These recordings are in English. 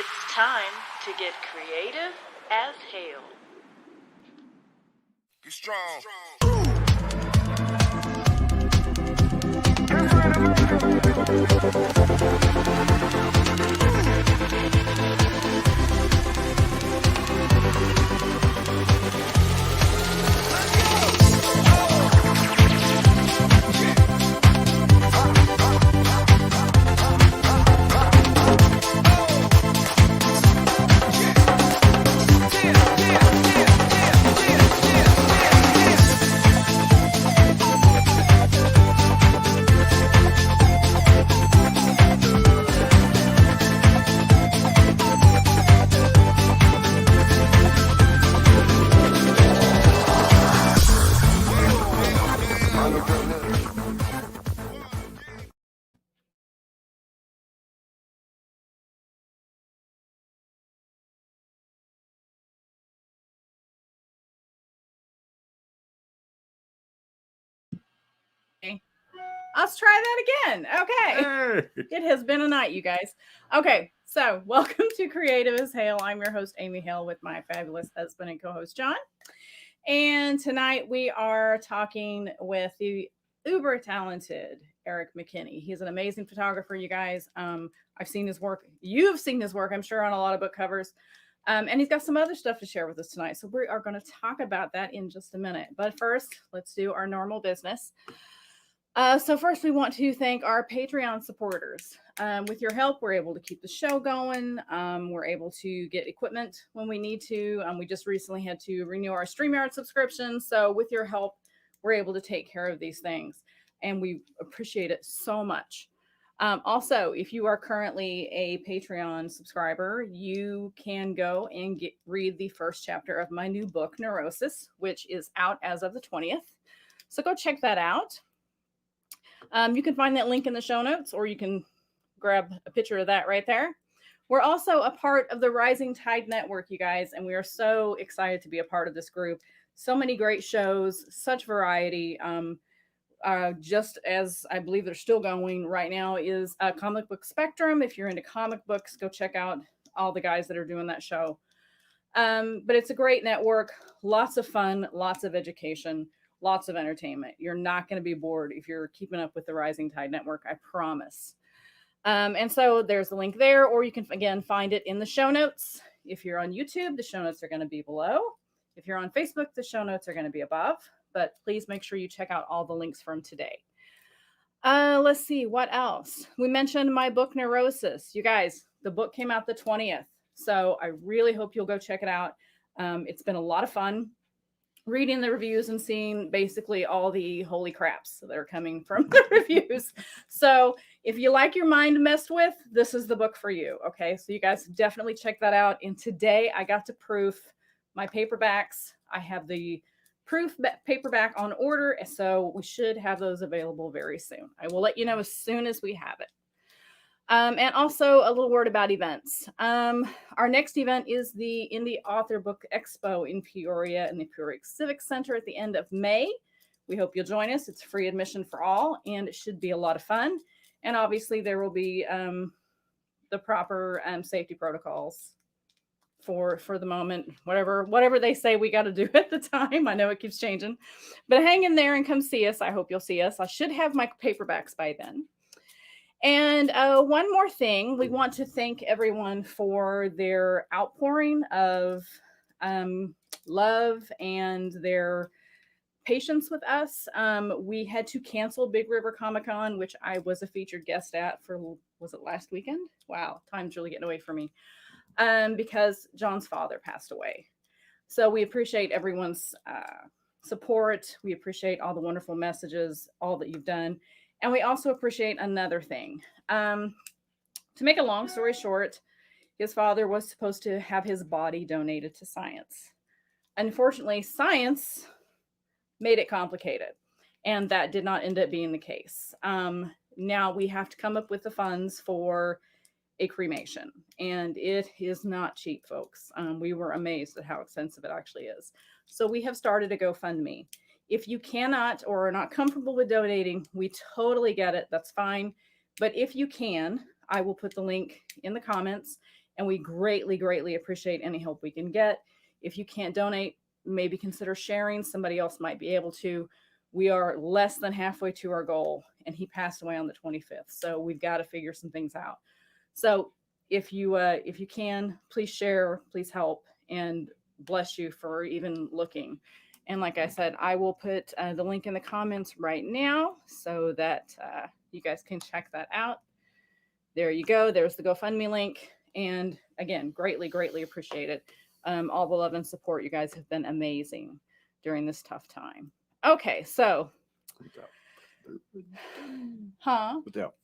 It's time to get creative as Hale. Get strong. Let's try that again. Okay. Hey. It has been a night, you guys. Okay, so welcome to Creative as Hale. I'm your host, Amy Hale, with my fabulous husband and co-host, John. And tonight we are talking with the uber talented Eric McKinney. He's an amazing photographer, you guys. I've seen his work. You've seen his work, I'm sure, on a lot of book covers. And he's got some other stuff to share with us tonight. So we are going to talk about that in just a minute. But first, let's do our normal business. So first, we want to thank our Patreon supporters. With your help, we're able to keep the show going. We're able to get equipment when we need to. We just recently had to renew our StreamYard subscription. So with your help, we're able to take care of these things. And we appreciate it so much. Also, if you are currently a Patreon subscriber, you can go and read the first chapter of my new book, Neurosis, which is out as of the 20th. So go check that out. You can find that link in the show notes, or you can grab a picture of that right there. We're also a part of the Rising Tide Network, you guys, and we are so excited to be a part of this group. So many great shows, such variety. Just as I believe they're still going right now is Comic Book Spectrum. If you're into comic books, go check out all the guys that are doing that show. But it's a great network, lots of fun, lots of education. Lots of entertainment. You're not going to be bored if you're keeping up with the Rising Tide Network, I promise. And so there's the link there, or you can, again, find it in the show notes. If you're on YouTube, the show notes are going to be below. If you're on Facebook, the show notes are going to be above. But please make sure you check out all the links from today. Let's see, what else? We mentioned my book, Neurosis. You guys, the book came out the 20th. So I really hope you'll go check it out. It's been a lot of fun reading the reviews and seeing basically all the holy craps that are coming from the reviews. So if you like your mind messed with, this is the book for you. Okay, so you guys definitely check that out. And today I got to proof my paperbacks. I have the proof paperback on order, so we should have those available very soon. I will let you know as soon as we have it. And also a little word about events. Our next event is the Indie Author Book Expo in Peoria in the Peoria Civic Center at the end of May. We hope you'll join us. It's free admission for all, and it should be a lot of fun. And obviously there will be the proper safety protocols for the moment, whatever they say we got to do at the time. I know it keeps changing, but hang in there and come see us. I hope you'll see us. I should have my paperbacks by then. And one more thing, we want to thank everyone for their outpouring of love and their patience with us. We had to cancel Big River Comic Con, which I was a featured guest at for, was it last weekend? Wow, time's really getting away from me. Because John's father passed away. So we appreciate everyone's support. We appreciate all the wonderful messages, all that you've done. And we also appreciate another thing. To make a long story short, his father was supposed to have his body donated to science. Unfortunately, science made it complicated, and that did not end up being the case. Now we have to come up with the funds for a cremation, and it is not cheap, folks. We were amazed at how expensive it actually is. So we have started a GoFundMe. If you cannot or are not comfortable with donating, we totally get it. That's fine. But if you can, I will put the link in the comments. and we greatly, greatly appreciate any help we can get. If you can't donate, maybe consider sharing. Somebody else might be able to. We are less than halfway to our goal, and he passed away on the 25th. So we've got to figure some things out. So if you can, please share, please help, and bless you for even looking. And like I said, I will put the link in the comments right now so that you guys can check that out. There you go. There's the GoFundMe link. And again, greatly, greatly appreciate it. All the love and support. You guys have been amazing during this tough time. Okay, so. Without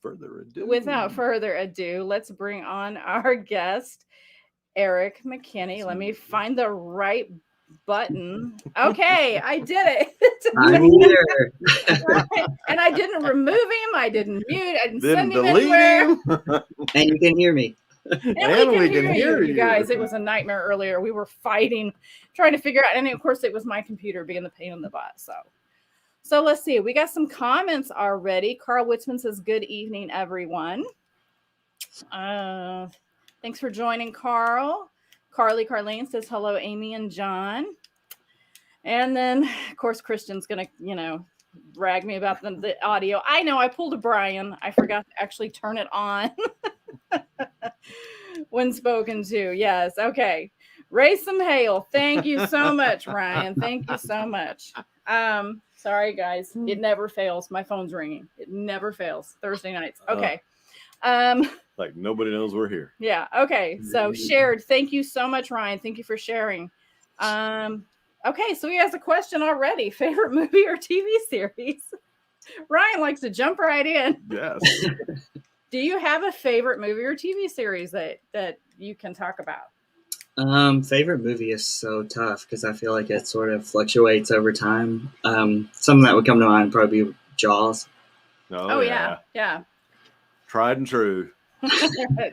further ado, let's bring on our guest, Eric McKinney. Let me find the right button. Okay, I did it. I'm here. And I didn't remove him. I didn't mute. I didn't send him anywhere. And you can hear me. And we can hear you guys. It was a nightmare earlier. We were fighting, trying to figure out. And of course, it was my computer being the pain in the butt. So let's see. We got some comments already. Carl Witzman says, "Good evening, everyone." Thanks for joining, Carl. Carlene says, "Hello, Amy and John." And then, of course, Christian's going to, brag me about the audio. I know I pulled a Brian. I forgot to actually turn it on when spoken to. Yes. Okay. Raise some hail. Thank you so much, Ryan. Thank you so much. Sorry, guys. It never fails. My phone's ringing. It never fails. Thursday nights. Okay. Like nobody knows we're here. Yeah. Okay. So shared. Thank you so much, Ryan. Thank you for sharing. Okay. So he has a question already. Favorite movie or TV series? Ryan likes to jump right in. Yes. Do you have a favorite movie or TV series that you can talk about? Favorite movie is so tough because I feel like it sort of fluctuates over time. Something that would come to mind would probably be Jaws. Oh yeah. Tried and true.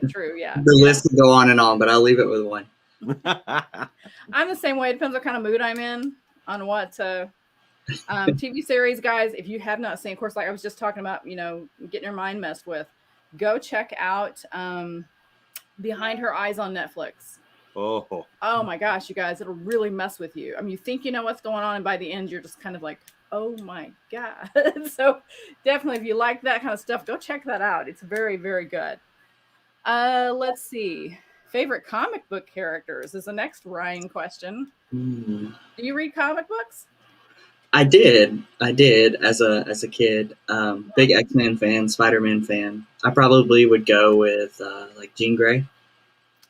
True, yeah. The list will go on and on, but I'll leave it with one. I'm the same way. It depends what kind of mood I'm in on what TV series, guys. If you have not seen, of course, like I was just talking about, getting your mind messed with, go check out Behind Her Eyes on Netflix. Oh my gosh, you guys, it'll really mess with you. I mean, you think you know what's going on, and by the end, you're just kind of like, oh my God. So definitely, if you like that kind of stuff, go check that out. It's very, very good. Let's see. Favorite comic book characters is the next Ryan question. Do you read comic books? I did as a kid. Big X-Men fan, Spider-Man fan. I probably would go with like Jean Grey.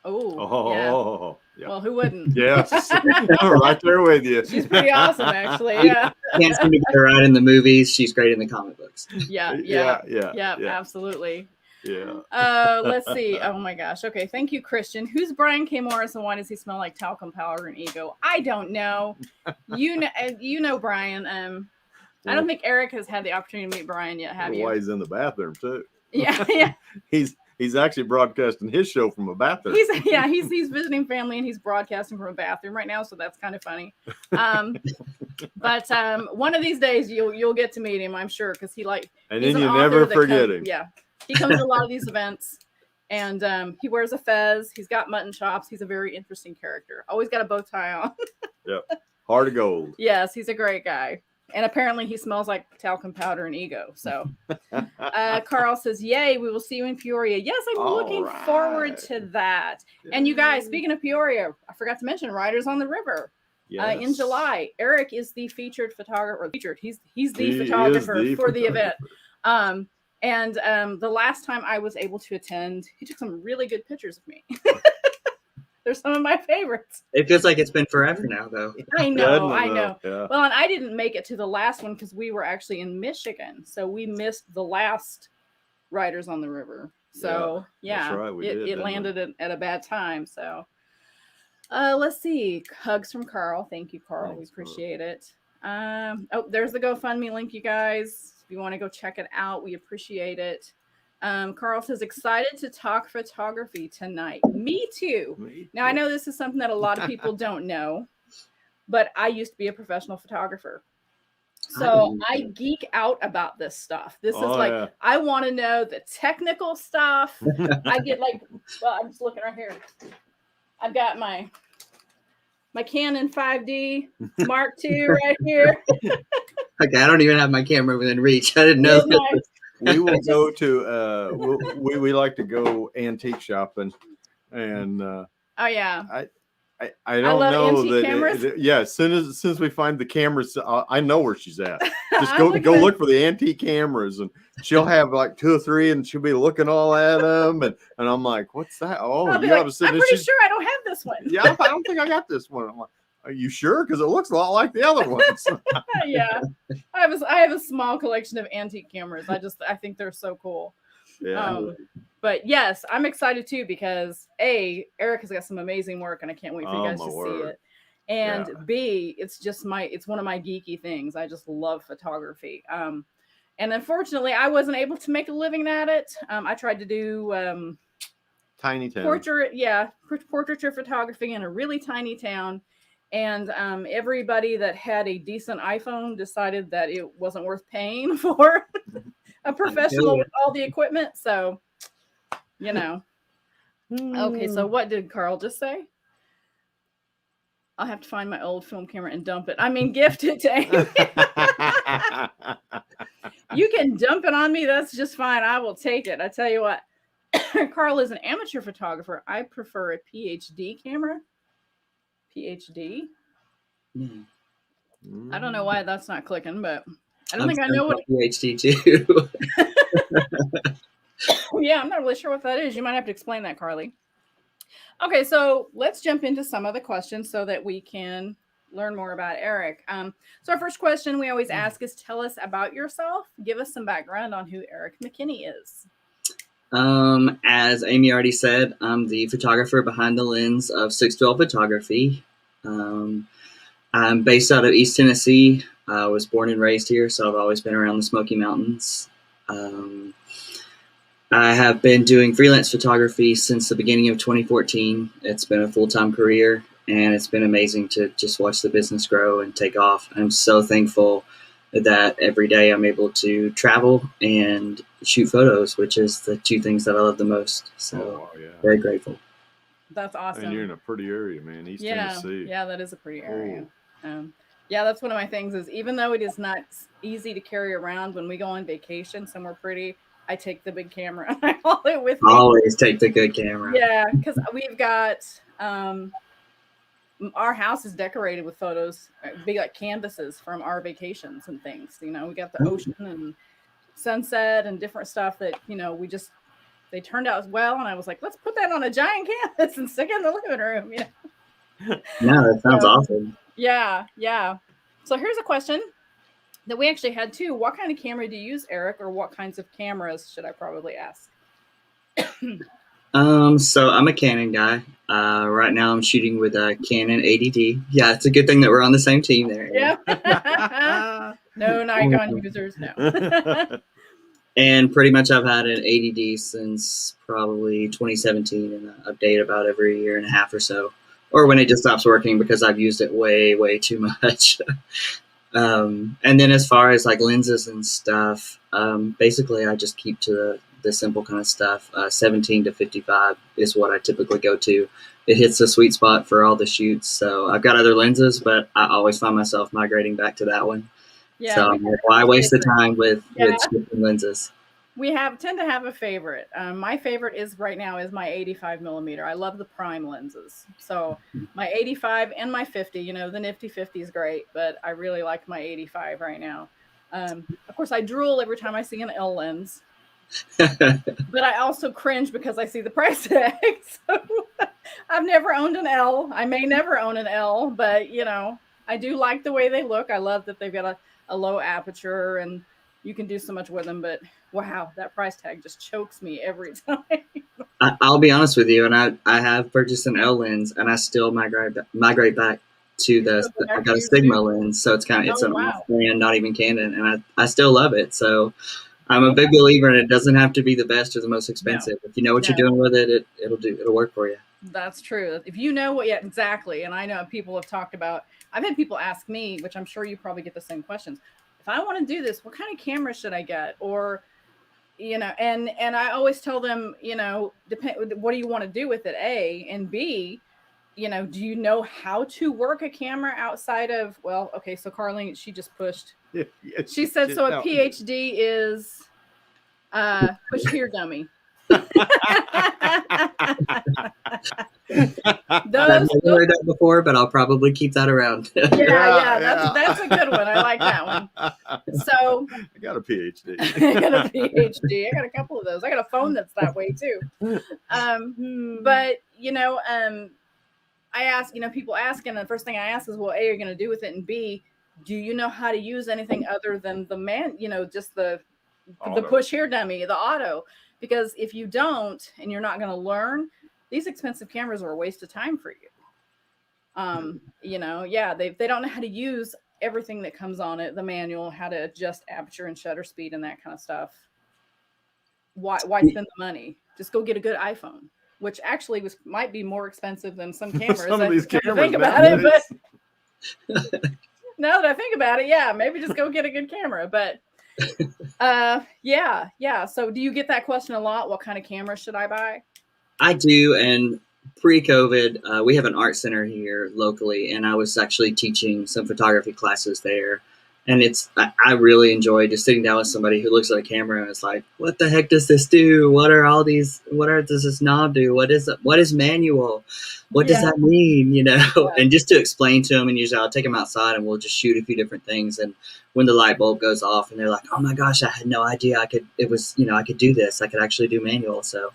Yeah. Well, who wouldn't? Yes. I'm right there with you. She's pretty awesome, actually. Yeah. Can't seem to get her right in the movies. She's great in the comic books. Yeah, absolutely. Yeah. Let's see. Oh my gosh. Okay. Thank you, Christian. Who's Brian K. Morris and why does he smell like talcum powder and ego? I don't know. You know Brian. I don't think Eric has had the opportunity to meet Brian yet, have you? Why he's in the bathroom too. Yeah. He's actually broadcasting his show from a bathroom. He's visiting family and he's broadcasting from a bathroom right now, so that's kind of funny. But one of these days you'll get to meet him, I'm sure, because and then you never forget him. Yeah, he comes to a lot of these events, and he wears a fez. He's got mutton chops. He's a very interesting character. Always got a bow tie on. Yep, heart of gold. Yes, he's a great guy. And apparently he smells like talcum powder and ego. So Carl says, yay, we will see you in Peoria. Yes, I'm looking forward to that. Yay. And you guys, speaking of Peoria, I forgot to mention Riders on the River. Yes. In July. Eric is the featured photographer. He's the photographer for the event. And the last time I was able to attend, he took some really good pictures of me. They're some of my favorites. It feels like it's been forever now, though. I know. Yeah. Well, and I didn't make it to the last one because we were actually in Michigan. So we missed the last Riders on the River. So, yeah, that's right, it landed at a bad time. So, let's see. Hugs from Carl. Thank you, Carl. Thanks, we appreciate it. There's the GoFundMe link, you guys. If you want to go check it out, we appreciate it. Carl says, excited to talk photography tonight. Me too. Now, I know this is something that a lot of people don't know, but I used to be a professional photographer. So I geek out about this stuff. This is like, I want to know the technical stuff. I get like, well, I'm just looking right here. I've got my Canon 5D Mark II right here. Okay, I don't even have my camera within reach. I didn't know that. We will go to we like to go antique shopping, and oh yeah, I don't know that cameras. As soon as we find the cameras, I know where she's at. Just go look for the antique cameras, and she'll have like 2 or 3, and she'll be looking all at them, and I'm like, what's that? Oh, you got to sit. I'm pretty sure I don't have this one. Yeah, I don't think I got this one. I'm like, are you sure? Because it looks a lot like the other ones. Yeah, I have a small collection of antique cameras. I think they're so cool. Yeah. But yes, I'm excited too because A, Eric has got some amazing work, and I can't wait for you guys to see it. And B, it's one of my geeky things. I just love photography. And unfortunately, I wasn't able to make a living at it. I tried to do tiny town portraiture photography in a really tiny town. And everybody that had a decent iPhone decided that it wasn't worth paying for a professional with all the equipment. So, Okay, so what did Carl just say? I'll have to find my old film camera and dump it. I mean, gift it to Amy. You can dump it on me. That's just fine. I will take it. I tell you what, Carl is an amateur photographer. I prefer a PhD camera. PhD. I don't know why that's not clicking, but I don't think I know what PhD too. Yeah, I'm not really sure what that is. You might have to explain that, Carly. Okay, so let's jump into some of the questions so that we can learn more about Eric. So our first question we always ask is, tell us about yourself. Give us some background on who Eric McKinney is. As Amy already said, I'm the photographer behind the lens of 612 Photography. I'm based out of East Tennessee. I was born and raised here, so I've always been around the Smoky Mountains. I have been doing freelance photography since the beginning of 2014. It's been a full-time career, and it's been amazing to just watch the business grow and take off. I'm so thankful that every day I'm able to travel and shoot photos, which is the 2 things that I love the most. So very grateful. That's awesome. And you're in a pretty area, man. East Tennessee. Yeah, that is a pretty area. Yeah, that's one of my things is, even though it is not easy to carry around, when we go on vacation somewhere pretty, I take the big camera and I haul it with me. Always take the good camera. Yeah, because we've got our house is decorated with photos, big like canvases from our vacations and things. We got the ocean and sunset and different stuff that they turned out well. And I was like, let's put that on a giant canvas and stick it in the living room. No, that sounds awesome. Yeah. So here's a question that we actually had too. What kind of camera do you use, Eric, or what kinds of cameras should I probably ask? So I'm a Canon guy. Right now I'm shooting with a Canon 80D. Yeah, it's a good thing that we're on the same team there. Yeah. No Nikon users, no. And pretty much I've had an 80D since probably 2017, and I update about every year and a half or so, or when it just stops working because I've used it way too much. And then as far as like lenses and stuff, basically I just keep to the simple kind of stuff. 17 to 55 is what I typically go to. It hits the sweet spot for all the shoots. So I've got other lenses, but I always find myself migrating back to that one. Yeah, so why waste the time with switching lenses? We tend to have a favorite. My favorite is right now is my 85 millimeter. I love the prime lenses. So my 85 and my 50, the nifty 50 is great, but I really like my 85 right now. Of course, I drool every time I see an L lens, but I also cringe because I see the price tag. So I've never owned an L. I may never own an L, but I do like the way they look. I love that they've got a low aperture and you can do so much with them, but wow, that price tag just chokes me every time. I'll be honest with you, and I have purchased an L lens, and I still migrate back to I got a Sigma lens, so it's an off-brand, not even Canon, and I still love it. So I'm a big believer, and it doesn't have to be the best or the most expensive. No. If you know what you're doing with it, it'll work for you. That's true. If you know what, exactly. And I know people have talked about. I've had people ask me, which I'm sure you probably get the same questions. if I want to do this, what kind of camera should I get? Or, you know, and I always tell them, you know, what do you want to do with it? A, and B, you know, do you know how to work a camera outside of, well, okay, so Carlene, she just pushed. Yeah, She said, so a PhD is push here dummy. I've never heard that before, but I'll probably keep that around. That's a good one. I like that one. So I got a PhD. I got a PhD. I got a couple of those. I got a phone that's that way too. But you know, I ask, you know, people ask, and the first thing I ask is, well, A, are you going to do with it? And B, do you know how to use anything other than just the push here dummy, the auto? Because if you don't, and you're not going to learn, these expensive cameras are a waste of time for you. You know, yeah, they don't know how to use everything that comes on it, the manual, how to adjust aperture and shutter speed and that kind of stuff. Why spend the money? Just go get a good iPhone, which actually might be more expensive than some cameras. Some of these cameras, think about it, but now that I think about it, yeah, maybe just go get a good camera. But yeah. So do you get that question a lot? What kind of camera should I buy? I do. And pre-COVID, we have an art center here locally, and I was actually teaching some photography classes there. And I really enjoy just sitting down with somebody who looks at a camera and is like, what the heck does this do? Does this knob do? What is manual? What does that mean? You know, and just to explain to them, and usually I'll take them outside and we'll just shoot a few different things. And when the light bulb goes off and they're like, oh my gosh, I had no idea I could do this. I could actually do manual. So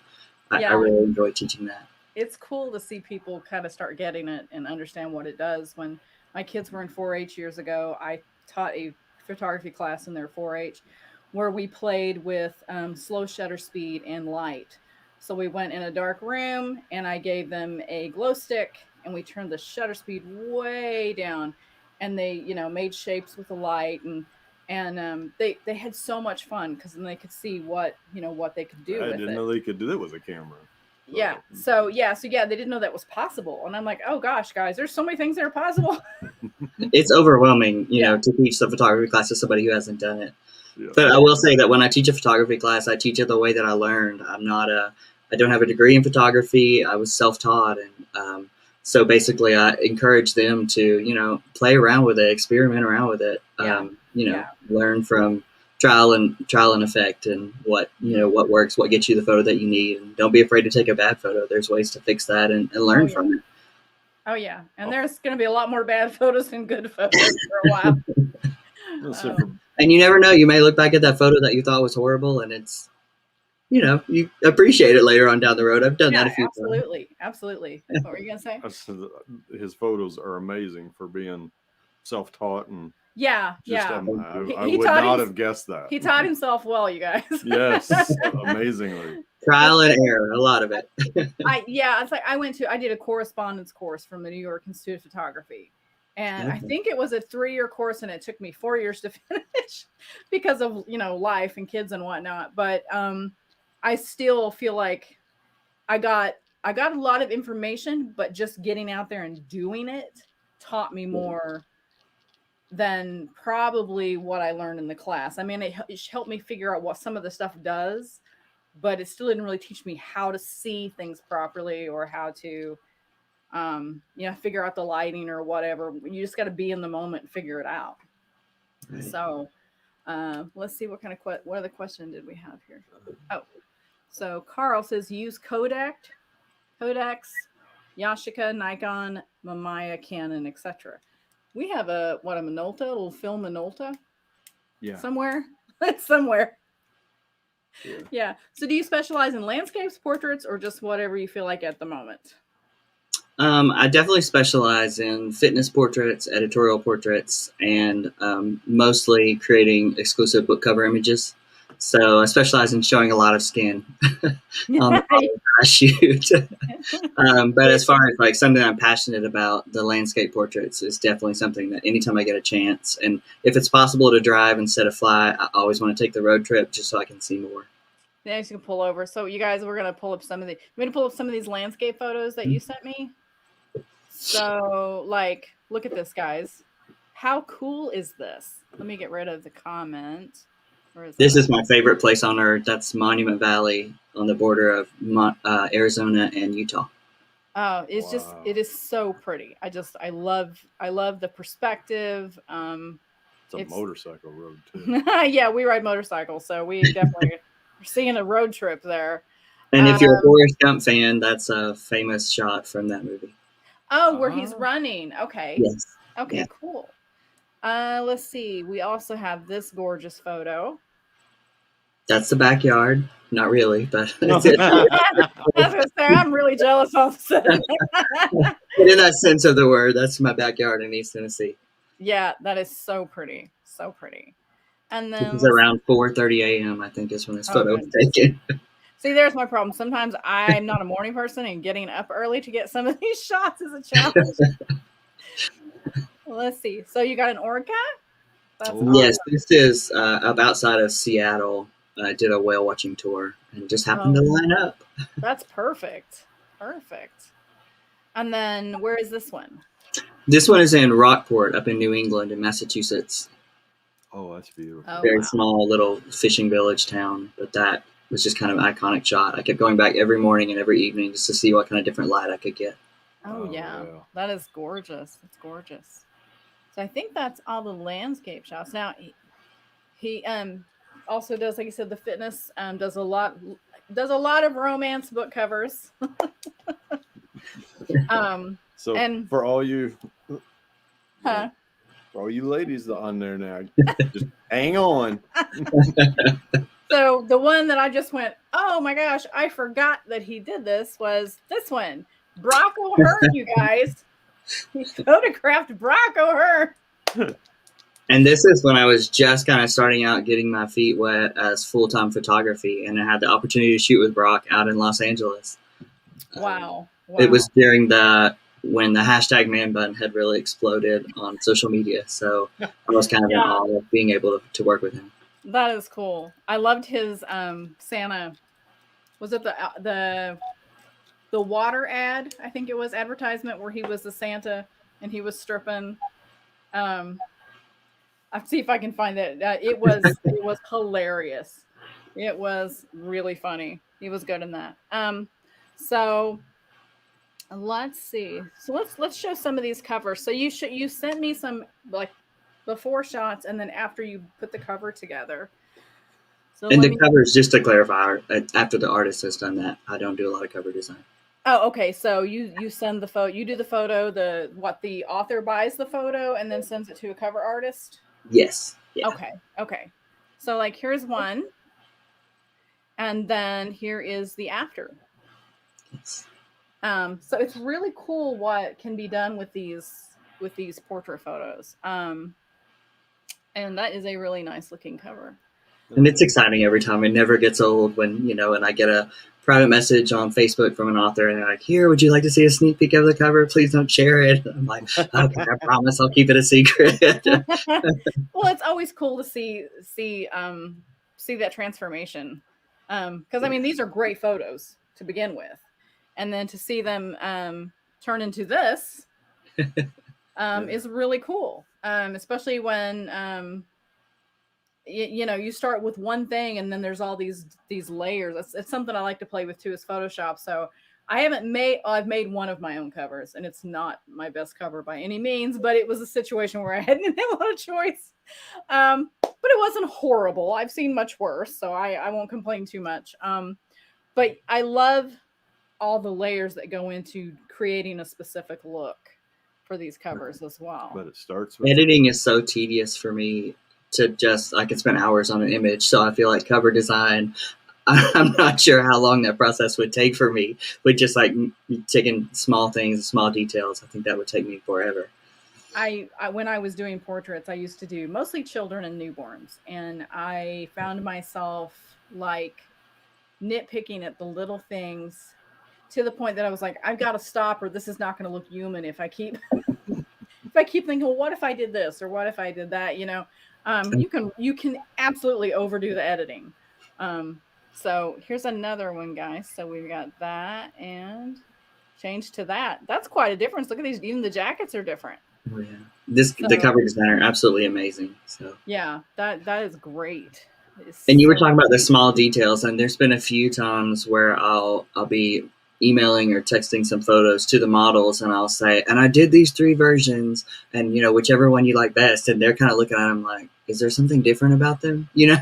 I really enjoy teaching that. It's cool to see people kind of start getting it and understand what it does. When my kids were in 4-H years ago, I taught a photography class in their 4-H where we played with slow shutter speed and light. So we went in a dark room and I gave them a glow stick and we turned the shutter speed way down, and they, you know, made shapes with the light, and they had so much fun because then they could see what they could do with it. I didn't know they could do that with a camera. So they didn't know that was possible. And I'm like, oh gosh, guys, there's so many things that are possible. It's overwhelming, you know, to teach the photography class to somebody who hasn't done it. Yeah. But I will say that when I teach a photography class, I teach it the way that I learned. I don't have a degree in photography. I was self-taught. And so basically I encourage them to, you know, play around with it, experiment around with it, learn from trial and effect, and what works, what gets you the photo that you need. And don't be afraid to take a bad photo. There's ways to fix that and learn from it. Oh yeah. And there's going to be a lot more bad photos than good photos for a while. And you never know, you may look back at that photo that you thought was horrible and it's, you know, you appreciate it later on down the road. I've done that a few times. Absolutely. What were you going to say? His photos are amazing for being self-taught, and I would not have guessed that. He taught himself well, you guys. Yes, amazingly. Trial and error, a lot of it. I did a correspondence course from the New York Institute of Photography. And I think it was a 3-year course, and it took me 4 years to finish because of, you know, life and kids and whatnot. But I still feel like I got a lot of information, but just getting out there and doing it taught me more than probably what I learned in the class. I mean, it helped me figure out what some of the stuff does, but it still didn't really teach me how to see things properly or how to, figure out the lighting or whatever. You just got to be in the moment and figure it out. Right. So let's see what other question did we have here? Oh, so Carl says use Kodaks, Yashica, Nikon, Mamiya, Canon, etc. We have a Minolta, a little film Minolta. Yeah. Somewhere. Yeah. So do you specialize in landscapes, portraits, or just whatever you feel like at the moment? I definitely specialize in fitness portraits, editorial portraits, and mostly creating exclusive book cover images. So I specialize in showing a lot of skin on the I shoot. But as far as like something I'm passionate about, the landscape portraits is definitely something that anytime I get a chance, and if it's possible to drive instead of fly, I always want to take the road trip just so I can see more. Yeah, you can pull over. So you guys, we're going to pull up some of these landscape photos that you sent me. So like, look at this, guys. How cool is this? Let me get rid of the comment. Where is This that? is my favorite place on earth. That's Monument Valley on the border of Arizona and Utah. Oh, it's just, Wow. it is so pretty. I love the perspective. It's a motorcycle road too. Yeah, we ride motorcycles, so we definitely are seeing a road trip there. And if you're a Forrest Gump fan, that's a famous shot from that movie. Oh, where he's running. Okay. Yes. Okay, Yeah. cool. Let's see. We also have this gorgeous photo. That's the backyard. Not really, but I was gonna say, I'm really jealous all of a sudden. But in that sense of the word, that's my backyard in East Tennessee. Yeah, that is so pretty. So pretty. And then This is around 4:30 a.m. I think is when this photo was taken. See, there's my problem. Sometimes I'm not a morning person, and getting up early to get some of these shots is a challenge. Let's see. So you got an Orca? That's Yes, awesome. this is up outside of Seattle. I did a whale watching tour and just happened to line up. That's perfect. Perfect. And then where is this one? This one is in Rockport up in New England in Massachusetts. Oh, that's beautiful. Oh, Very wow. small little fishing village town, but that was just kind of an iconic shot. I kept going back every morning and every evening just to see what kind of different light I could get. Oh, yeah. That is gorgeous. It's gorgeous. So I think that's all the landscape shots. Now he also does, like you said, the fitness, does a lot of romance book covers. So and for all you huh? for all you ladies on there now, just hang on. So the one that I just went, oh my gosh, I forgot that he did this, was this one. Brock O'Hearn, you guys. He photographed Brock O'Hearn. And this is when I was just kind of starting out getting my feet wet as full-time photography, and I had the opportunity to shoot with Brock out in Los Angeles. Wow. It was during when the hashtag man bun had really exploded on social media. So I was kind of in awe of being able to work with him. That is cool. I loved his Santa. Was it the water ad? I think it was advertisement where he was the Santa and he was stripping. I'll see if I can find that. It was hilarious. It was really funny. He was good in that. So let's see. So let's show some of these covers. So you sent me some like before shots and then after you put the cover together. So and the covers, just to clarify, after the artist has done that, I don't do a lot of cover design. Oh, okay. So you send the photo, you do the photo, the author buys the photo and then sends it to a cover artist? Yes. Yeah. Okay. So like here's one. And then here is the after. Yes. So it's really cool what can be done with these portrait photos. And that is a really nice looking cover. And it's exciting every time. It never gets old when, and I get a private message on Facebook from an author and they're like, here, would you like to see a sneak peek of the cover? Please don't share it. I'm like, okay, I promise I'll keep it a secret. Well, it's always cool to see that transformation. Because I mean, these are great photos to begin with. And then to see them turn into this is really cool. Especially when you start with one thing and then there's all these layers. It's something I like to play with too, is Photoshop. So I've made one of my own covers and it's not my best cover by any means, but it was a situation where I hadn't had a lot of choice. But it wasn't horrible. I've seen much worse, so I won't complain too much. But I love all the layers that go into creating a specific look for these covers as well. But it starts with editing is so tedious for me I can spend hours on an image. So I feel like cover design, I'm not sure how long that process would take for me with just like taking small things, small details. I think that would take me forever. I when I was doing portraits, I used to do mostly children and newborns. And I found myself like nitpicking at the little things to the point that I was like, I've got to stop or this is not going to look human if I keep thinking, well, what if I did this or what if I did that? You can absolutely overdo the editing. So here's another one, guys. So we've got that and change to that. That's quite a difference. Look at these. Even the jackets are different. Oh, yeah. The cover designer, absolutely amazing. So yeah, that is great. And you were talking about the small details, and there's been a few times where I'll be emailing or texting some photos to the models, and I'll say, and I did these 3 versions, and whichever one you like best, and they're kind of looking at them like, is there something different about them? And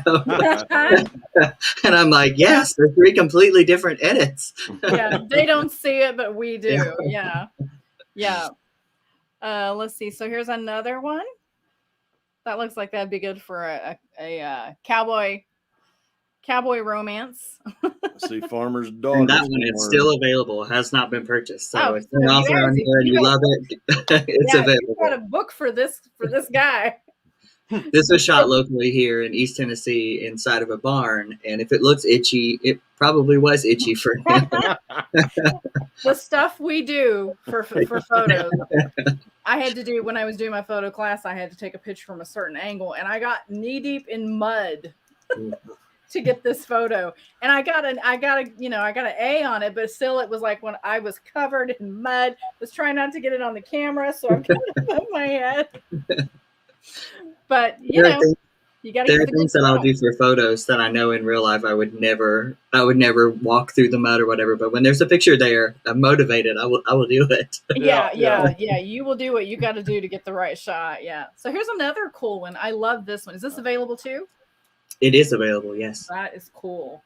I'm like, yes, they're 3 completely different edits. Yeah, they don't see it, but we do. Yeah. Let's see. So here's another one. That looks like that'd be good for a cowboy romance. See, Farmer's Daughter. And that one is still available. Has not been purchased. So if you're an author on here and you love it, it's available. You got a book for this guy. This was shot locally here in East Tennessee inside of a barn, and if it looks itchy, it probably was itchy for him. The stuff we do for photos. I had to do when I was doing my photo class. I had to take a picture from a certain angle, and I got knee deep in mud to get this photo. And I got an A on it, but still, it was like when I was covered in mud. Was trying not to get it on the camera, so I'm kind of above my head. But you got to. There are things that I'll do for photos that I know in real life I would never walk through the mud or whatever. But when there's a picture there, I'm motivated. I will do it. Yeah. You will do what you got to do to get the right shot. Yeah. So here's another cool one. I love this one. Is this available too? It is available. Yes. That is cool.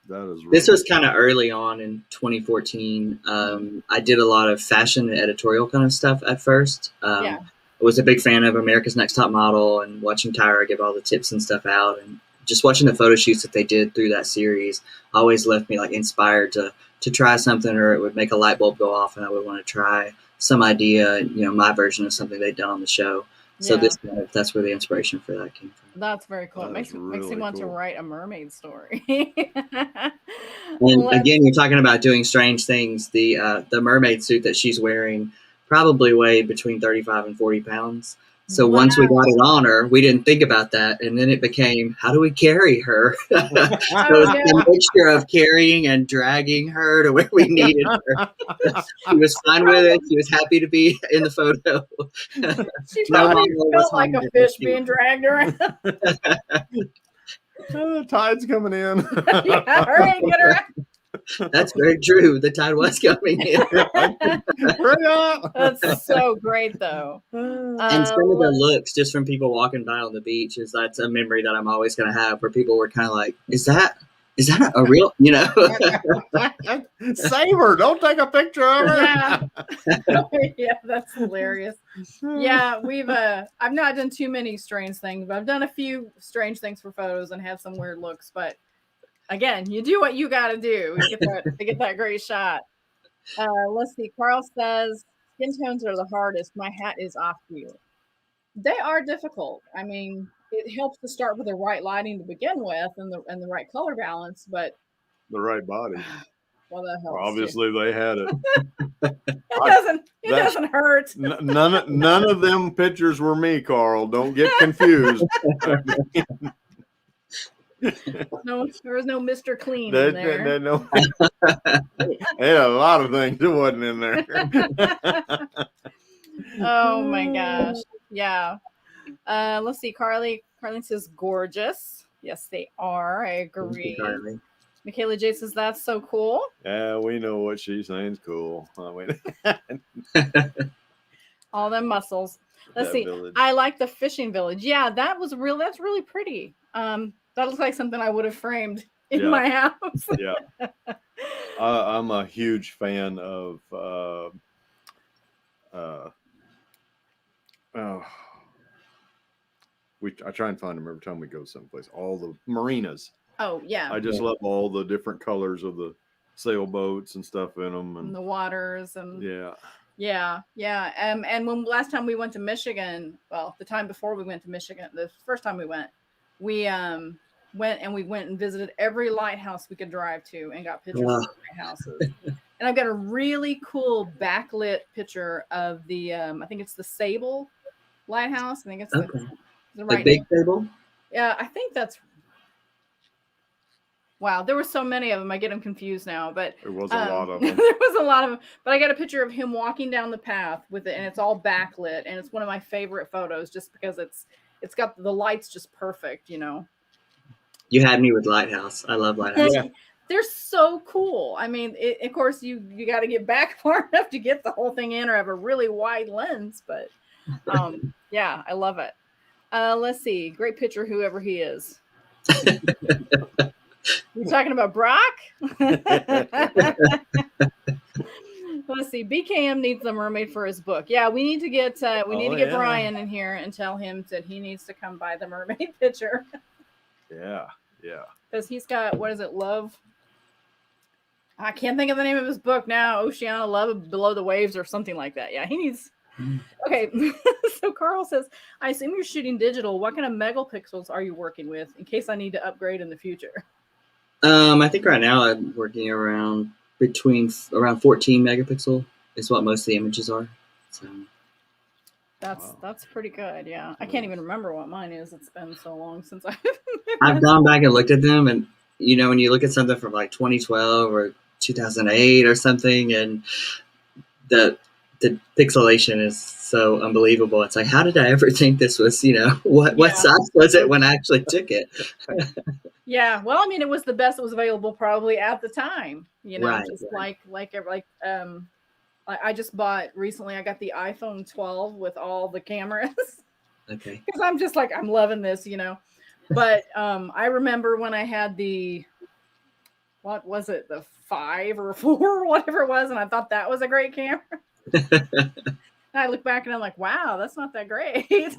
This was kind of early on in 2014. I did a lot of fashion and editorial kind of stuff at first. I was a big fan of America's Next Top Model and watching Tyra give all the tips and stuff out, and just watching the photo shoots that they did through that series always left me like inspired to try something, or it would make a light bulb go off and I would want to try some idea, my version of something they'd done on the show. So that's where the inspiration for that came from. That's very cool. It makes me want to write a mermaid story. And again, you're talking about doing strange things. The mermaid suit that she's wearing probably weighed between 35 and 40 pounds. So once we got it on her, we didn't think about that. And then it became, how do we carry her? So it's a mixture of carrying and dragging her to where we needed her. She was fine with it. She was happy to be in the photo. She probably felt like a fish being dragged around. The tide's coming in. Hurry, get her out. That's very true. The tide was coming in. That's so great, though. And some of the looks, just from people walking by on the beach, that's a memory that I'm always going to have. Where people were kind of like, "Is that a real?" Save her! Don't take a picture of her. Yeah, that's hilarious. Yeah, I've not done too many strange things, but I've done a few strange things for photos and have some weird looks, but. Again, you do what you got to do to get that great shot. Let's see. Carl says, skin tones are the hardest. My hat is off to you. They are difficult. I mean, it helps to start with the right lighting to begin with and the right color balance, but the right body. Well, that helps. Well, obviously, they had it. It doesn't hurt. None of them pictures were me, Carl. Don't get confused. No, there was no Mr. Clean in there. No. They had a lot of things that wasn't in there. Oh my gosh. Yeah. Let's see. Carly says gorgeous. Yes, they are. I agree. McKayla J says that's so cool. Yeah, we know what she's saying is cool. All them muscles. Let's see. Village. I like the fishing village. Yeah, that's really pretty. That looks like something I would have framed in my house. Yeah. I'm a huge fan of I try and find them every time we go someplace. All the marinas. Oh, yeah. I just love all the different colors of the sailboats and stuff in them. And the waters. And Yeah. And when last time we went to Michigan, well, the time before we went to Michigan, the first time we went went and visited every lighthouse we could drive to and got pictures of the lighthouses. And I've got a really cool backlit picture of the I think it's the Sable Lighthouse. I think it's the right big name. Sable. Yeah, I think that's Wow, there were so many of them. I get them confused now, but There was a lot of them. there was a lot of them. But I got a picture of him walking down the path with it, and it's all backlit, and it's one of my favorite photos just because it's got the lights just perfect, you know. You had me with Lighthouse. I love Lighthouse. Yeah. They're so cool. I mean, of course, you got to get back far enough to get the whole thing in, or have a really wide lens. But yeah, I love it. Let's see, great picture, whoever he is. You're talking about Brock? Let's see. BKM needs the mermaid for his book. Yeah, we need to get Brian in here and tell him that he needs to come buy the mermaid picture. Yeah. Because he's got, what is it, Love? I can't think of the name of his book now. Oceana Love Below the Waves or something like that. Yeah, he needs. Okay, so Carl says, I assume you're shooting digital. What kind of megapixels are you working with in case I need to upgrade in the future? I think right now I'm working around 14 megapixel is what most of the images are. So that's pretty good. Yeah, I can't even remember what mine is. It's been so long since I've gone back and looked at them, and you know, when you look at something from like 2012 or 2008 or something, and the pixelation is so unbelievable. It's like, how did I ever think this was, you know, what size was it when I actually took it? Yeah, well, I mean, it was the best that was available probably at the time, you know, right. I just bought recently, I got the iPhone 12 with all the cameras. Okay. Because I'm just like, I'm loving this, you know. But I remember when I had what was it, the 5 or 4 or whatever it was, and I thought that was a great camera. And I look back and I'm like, wow, that's not that great.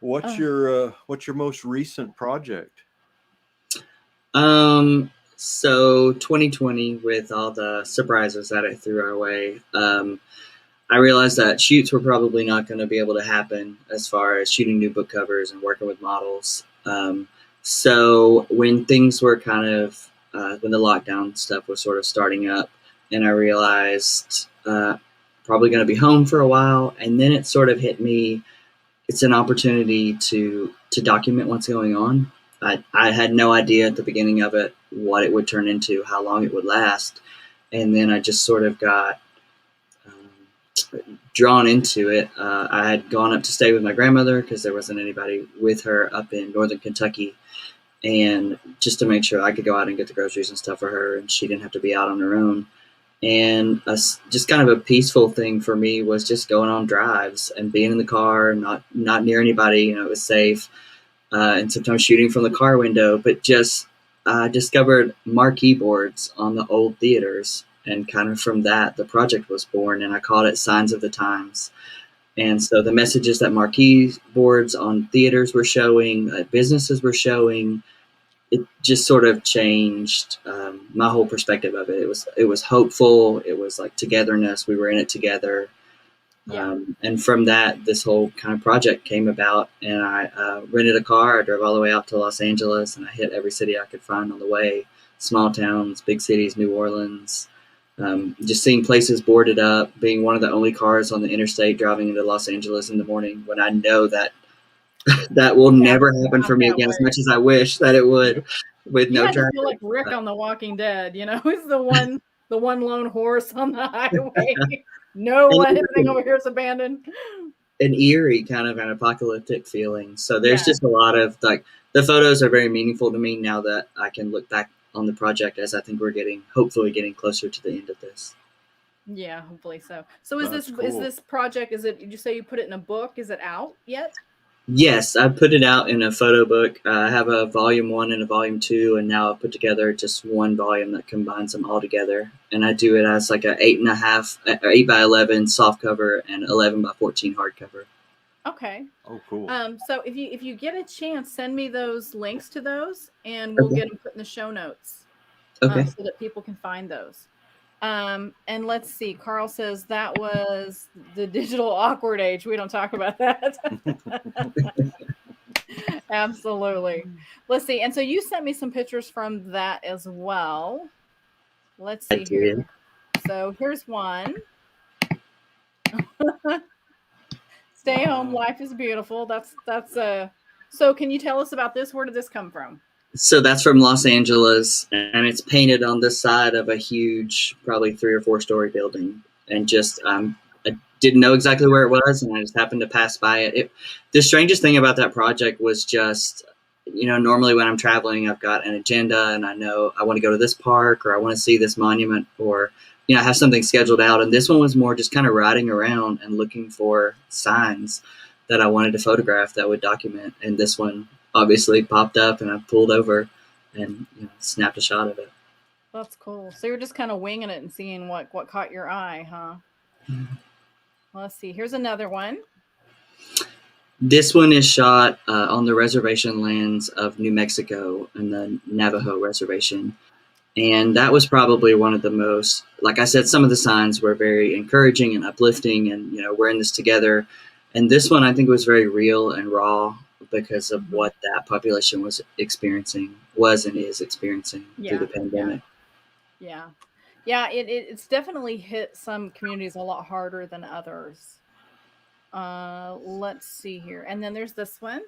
What's your most recent project? So 2020, with all the surprises that it threw our way, I realized that shoots were probably not going to be able to happen as far as shooting new book covers and working with models. So when things were kind of, when the lockdown stuff was sort of starting up, and I realized probably going to be home for a while, and then it sort of hit me, it's an opportunity to document what's going on. I had no idea at the beginning of it what it would turn into, how long it would last. And then I just sort of got drawn into it. I had gone up to stay with my grandmother because there wasn't anybody with her up in northern Kentucky. And just to make sure I could go out and get the groceries and stuff for her and she didn't have to be out on her own. And just kind of a peaceful thing for me was just going on drives and being in the car, not near anybody. You know, it was safe. And sometimes shooting from the car window, but just discovered marquee boards on the old theaters. And kind of from that, the project was born, and I called it Signs of the Times. And so the messages that marquee boards on theaters were showing, businesses were showing, it just sort of changed my whole perspective of it. It was hopeful. It was like togetherness. We were in it together. Yeah. And from that, this whole kind of project came about, and I rented a car. I drove all the way out to Los Angeles, and I hit every city I could find on the way, small towns, big cities, New Orleans, just seeing places boarded up, being one of the only cars on the interstate driving into Los Angeles in the morning when I know that that will never happen for me again, as much as I wish that it would, with no traffic. I feel like Rick on The Walking Dead, you know, he's the one lone horse on the highway. No one, everything over here is abandoned. An eerie kind of an apocalyptic feeling. So there's just a lot of, like, the photos are very meaningful to me now that I can look back on the project, as I think we're hopefully getting closer to the end of this. Yeah, hopefully so. So is this project, did you say you put it in a book? Is it out yet? Yes, I put it out in a photo book. I have a volume 1 and a volume 2, and now I've put together just one volume that combines them all together. And I do it as like a 8 by 11 soft cover and 11 by 14 hardcover. Okay. Oh, cool. So if you get a chance, send me those links to those, and we'll get them put in the show notes. Okay. So that people can find those. And let's see. Carl says that was the digital awkward age. We don't talk about that. Absolutely. Let's see. And so you sent me some pictures from that as well. Let's see here. So here's one. Stay home. Life is beautiful. So can you tell us about this? Where did this come from? So that's from Los Angeles, and it's painted on this side of a huge, probably 3 or 4 story building. And just, I didn't know exactly where it was, and I just happened to pass by it. The strangest thing about that project was just, normally when I'm traveling, I've got an agenda, and I know I want to go to this park, or I want to see this monument, or I have something scheduled out. And this one was more just kind of riding around and looking for signs that I wanted to photograph that would document. And this one obviously popped up, and I pulled over and snapped a shot of it. That's cool. So you're just kind of winging it and seeing what caught your eye, huh? Mm-hmm. Well, let's see. Here's another one. This one is shot on the reservation lands of New Mexico and the Navajo reservation. And that was probably one of the most, like I said, some of the signs were very encouraging and uplifting, and, we're in this together. And this one, I think, was very real and raw because of what that population was and is experiencing through the pandemic. Yeah. It's definitely hit some communities a lot harder than others. Let's see here. And then there's this one.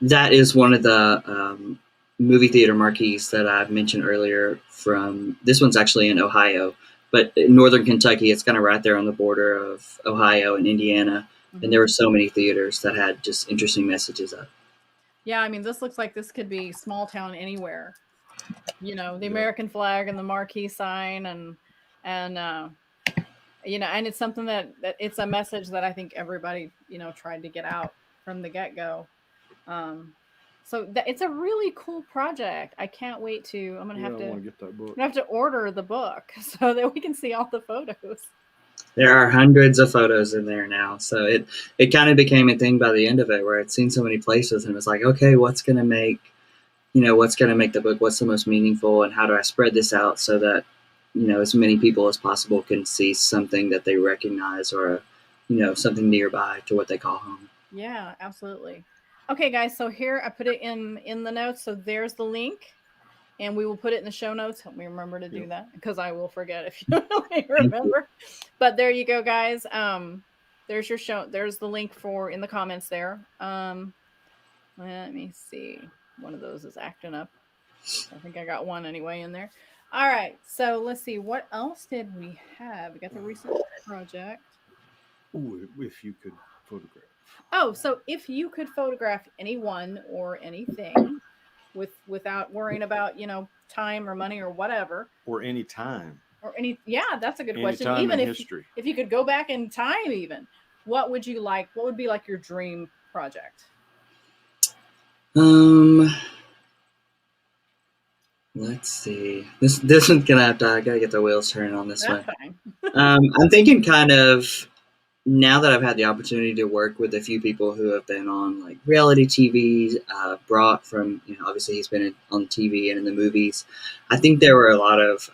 That is one of the movie theater marquees that I've mentioned earlier. This one's actually in Ohio, but in northern Kentucky, it's kind of right there on the border of Ohio and Indiana. And there were so many theaters that had just interesting messages up. Yeah, I mean, this looks like this could be small town anywhere. The American flag and the marquee sign, and and it's something that it's a message that I think everybody tried to get out from the get-go. So it's a really cool project. I can't wait to. I'm gonna have to get that book. I'm gonna have to order the book so that we can see all the photos. There are hundreds of photos in there now, so it kind of became a thing by the end of it, where I'd seen so many places, and it was like, okay, what's gonna make the book? What's the most meaningful, and how do I spread this out so that as many people as possible can see something that they recognize, or something nearby to what they call home. Yeah, absolutely. Okay, guys, so here I put it in the notes. So there's the link, and we will put it in the show notes. Help me remember to do that, because I will forget if you don't remember. But there you go, guys. There's your show. There's the link in the comments there. Let me see. One of those is acting up. I think I got one anyway in there. All right, so let's see. What else did we have? We got the recent project. Ooh, if you could photograph. Oh, so if you could photograph anyone or anything without worrying about, time or money or whatever. Or any time. That's a good question. Time even in if history. If you could go back in time, even, what would you like? What would be like your dream project? Let's see. This one's gonna have to. I gotta get the wheels turning on this one. Fine. I'm thinking kind of, now that I've had the opportunity to work with a few people who have been on like reality TV, brought from, obviously he's been on TV and in the movies. I think there were a lot of,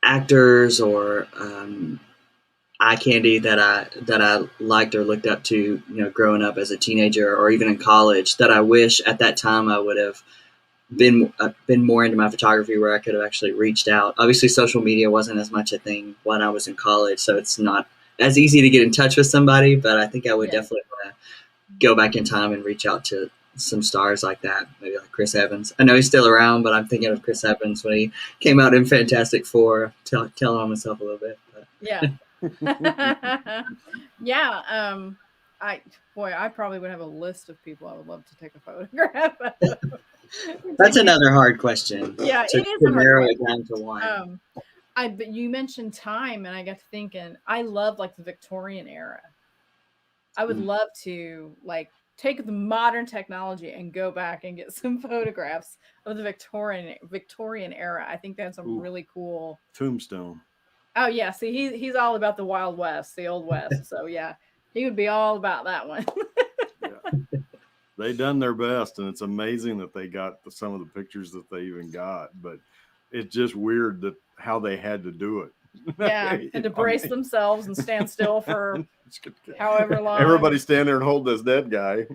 actors or eye candy that I liked or looked up to, growing up as a teenager or even in college, that I wish at that time I would have been more into my photography, where I could have actually reached out. Obviously, social media wasn't as much a thing when I was in college, so it's not as easy to get in touch with somebody, but I think I would definitely want to go back in time and reach out to some stars like that, maybe like Chris Evans. I know he's still around, but I'm thinking of Chris Evans when he came out in Fantastic Four, telling on myself a little bit. But. Yeah. Yeah. I probably would have a list of people I would love to take a photograph of. That's another hard question. Yeah, it is to narrow it down to one. But you mentioned time, and I got to thinking, I love like the Victorian era. I would love to like take the modern technology and go back and get some photographs of the Victorian era. I think that's a really cool Tombstone. Oh yeah, see he's all about the Wild West, the Old West. So yeah, he would be all about that one. Yeah. They done their best, and it's amazing that they got some of the pictures that they even got. But it's just weird that how they had to do it. Yeah, and to brace themselves and stand still for however long. Everybody stand there and hold this dead guy.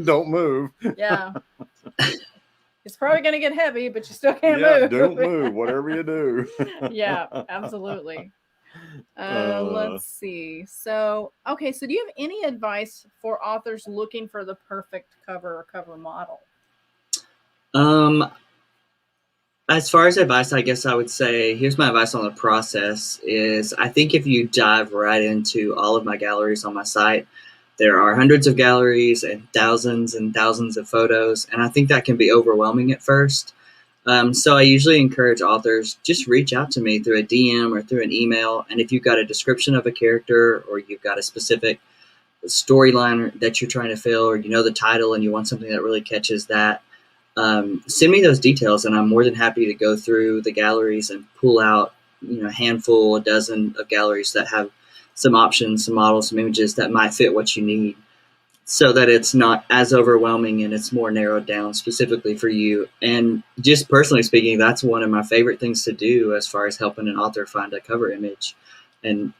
Don't move. Yeah. It's probably going to get heavy, but you still can't move. Don't move, whatever you do. Yeah, absolutely. Let's see. So, okay. So, do you have any advice for authors looking for the perfect cover or cover model? As far as advice, I guess I would say, here's my advice on the process is I think if you dive right into all of my galleries on my site, there are hundreds of galleries and thousands of photos. And I think that can be overwhelming at first. So I usually encourage authors, just reach out to me through a DM or through an email. And if you've got a description of a character or you've got a specific storyline that you're trying to fill, or you know the title and you want something that really catches that, send me those details, and I'm more than happy to go through the galleries and pull out, a handful, a dozen of galleries that have some options, some models, some images that might fit what you need, so that it's not as overwhelming and it's more narrowed down specifically for you. And just personally speaking, that's one of my favorite things to do as far as helping an author find a cover image and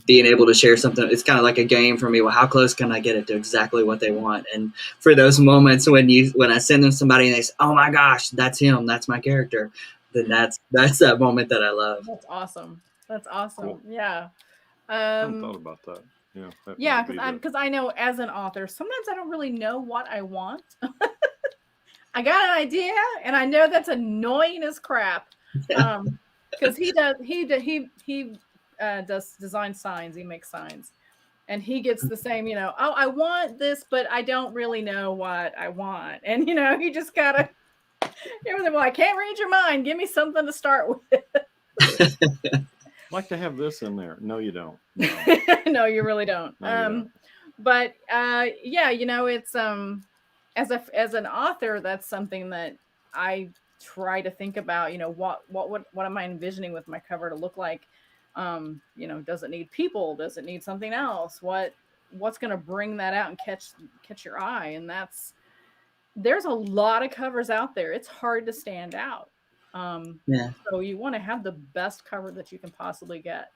being able to share something. It's kind of like a game for me. Well, how close can I get it to exactly what they want? And for those moments when I send them somebody and they say, oh my gosh, that's him, that's my character, then that's that moment that I love. That's awesome. That's awesome. Cool. Yeah. I hadn't thought about that. Yeah, because I know as an author, sometimes I don't really know what I want. I got an idea, and I know that's annoying as crap. Because he does design signs. He makes signs, and he gets the same. Oh, I want this, but I don't really know what I want, and he just gotta. Well, I can't read your mind. Give me something to start with. Like to have this in there. No, you don't. No, no you really don't. No, you don't. But yeah, it's as an author, that's something that I try to think about. What am I envisioning with my cover to look like? Does it need people? Does it need something else? What's going to bring that out and catch your eye? And there's a lot of covers out there. It's hard to stand out. So you want to have the best cover that you can possibly get.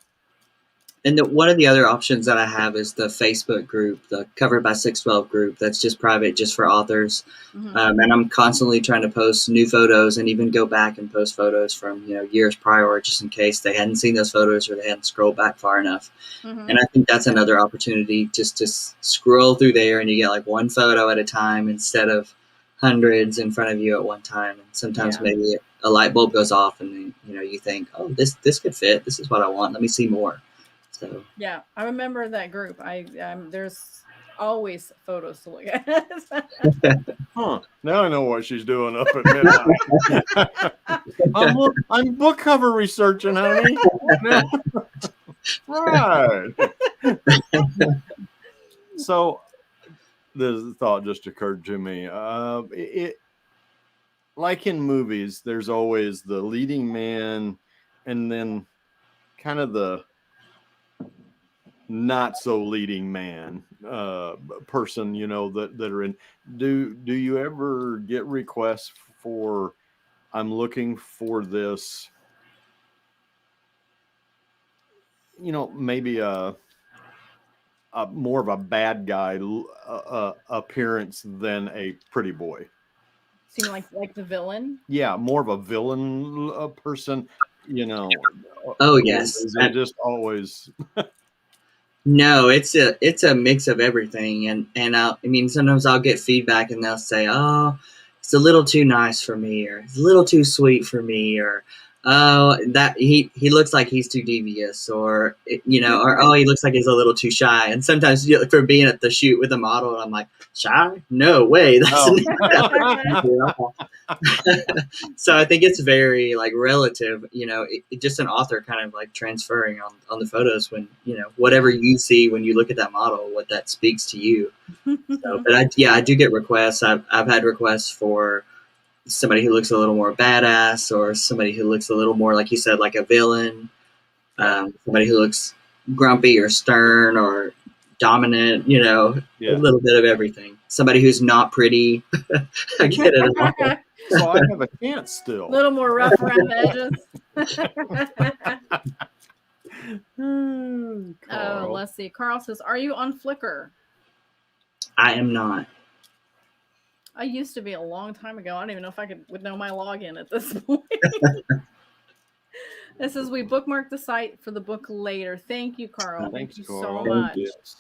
And one of the other options that I have is the Facebook group, the Covered by 612 group. That's just private, just for authors. Mm-hmm. And I'm constantly trying to post new photos and even go back and post photos from years prior, just in case they hadn't seen those photos or they hadn't scrolled back far enough. Mm-hmm. And I think that's another opportunity, just to scroll through there and you get like one photo at a time instead of hundreds in front of you at one time. And sometimes maybe a light bulb goes off and you think, oh, this could fit. This is what I want. Let me see more. So yeah, I remember that group. There's always photos to look at. Huh. Now I know what she's doing up at midnight. I'm book cover researching, honey. Right. So this thought just occurred to me. It like in movies, there's always the leading man and then kind of the not so leading man person, that are in. Do you ever get requests for, I'm looking for this, maybe a more of a bad guy appearance than a pretty boy? Seem like the villain? Yeah, more of a villain person, Oh yes. Is it just always No, it's a mix of everything, and sometimes I'll get feedback and they'll say, "Oh, it's a little too nice for me," or "It's a little too sweet for me," or "Oh, that he looks like he's too devious," or or "Oh, he looks like he's a little too shy." And sometimes for being at the shoot with a model, I'm like, "Shy? No way!" So I think it's very relative, just an author kind of transferring on the photos when whatever you see when you look at that model, what that speaks to you. So, but I do get requests. I've had requests for somebody who looks a little more badass, or somebody who looks a little more, like you said, like a villain. Somebody who looks grumpy or stern or dominant, a little bit of everything. Somebody who's not pretty. I get it all. So I have a chance still. A little more rough around the edges. Let's see. Carl says, are you on Flickr? I am not. I used to be a long time ago. I don't even know if I would know my login at this point. This is we bookmarked the site for the book later. Thank you, Carl. Thanks, Thank you Carl. so much. Yes.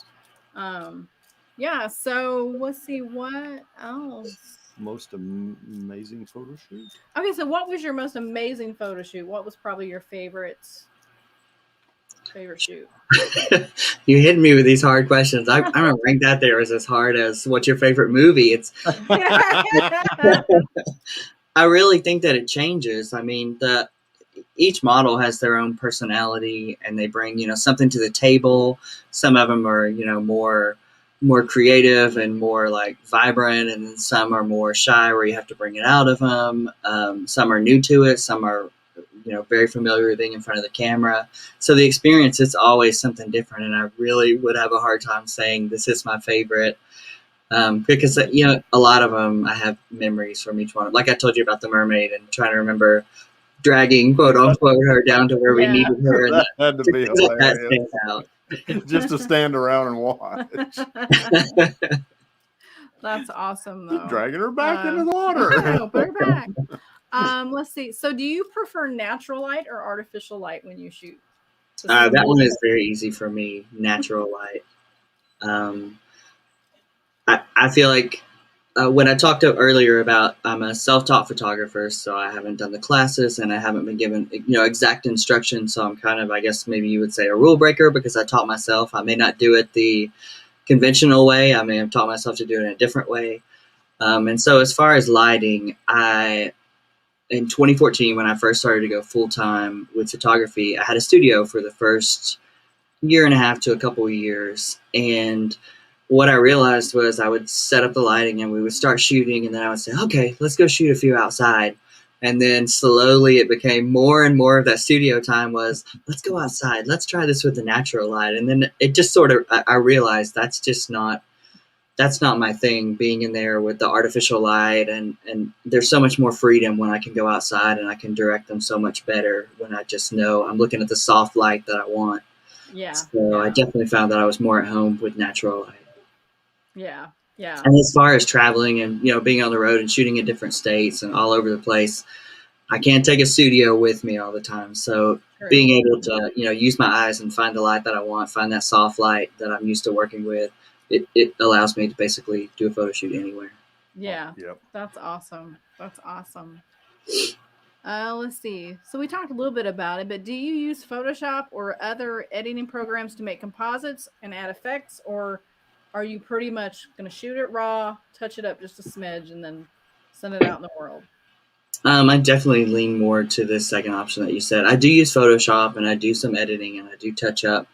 Yeah. So let's see what else. Most amazing photo shoot. Okay, so what was your most amazing photo shoot? What was probably your favorite shoot? You hit me with these hard questions. I don't rank that there as hard as what's your favorite movie. It's I really think that it changes. I mean, each model has their own personality, and they bring something to the table. Some of them are more creative and more like vibrant, and then some are more shy where you have to bring it out of them. Some are new to it. Some are very familiar with being in front of the camera. So the experience is always something different, and I really would have a hard time saying this is my favorite. Because a lot of them I have memories from each one. Like I told you about the mermaid and trying to remember dragging quote unquote her down to where we needed her. And that had to be hilarious. Out. Just to stand around and watch. That's awesome, though. Dragging her back into the water. No, put her back. Let's see. So, do you prefer natural light or artificial light when you shoot? That one is very easy for me. Natural light. I feel like when I talked earlier about I'm a self-taught photographer, so I haven't done the classes and I haven't been given exact instructions. So I'm kind of, I guess maybe you would say, a rule breaker because I taught myself. I may not do it the conventional way. I may have taught myself to do it in a different way. And so as far as lighting, in 2014, when I first started to go full-time with photography, I had a studio for the first year and a half to a couple of years. And what I realized was I would set up the lighting and we would start shooting, and then I would say, okay, let's go shoot a few outside. And then slowly it became more and more of that studio time was, let's go outside. Let's try this with the natural light. And then it just sort of, I realized that's not my thing, being in there with the artificial light. And there's so much more freedom when I can go outside and I can direct them so much better when I just know I'm looking at the soft light that I want. Yeah. So I definitely found that I was more at home with natural light. Yeah. Yeah. And as far as traveling and, being on the road and shooting in different states and all over the place, I can't take a studio with me all the time. So being able to, use my eyes and find the light that I want, find that soft light that I'm used to working with, it allows me to basically do a photo shoot anywhere. Yeah. Yep. That's awesome. That's awesome. Let's see. So we talked a little bit about it, but do you use Photoshop or other editing programs to make composites and add effects, or are you pretty much going to shoot it raw, touch it up just a smidge, and then send it out in the world? I definitely lean more to this second option that you said. I do use Photoshop and I do some editing and I do touch up.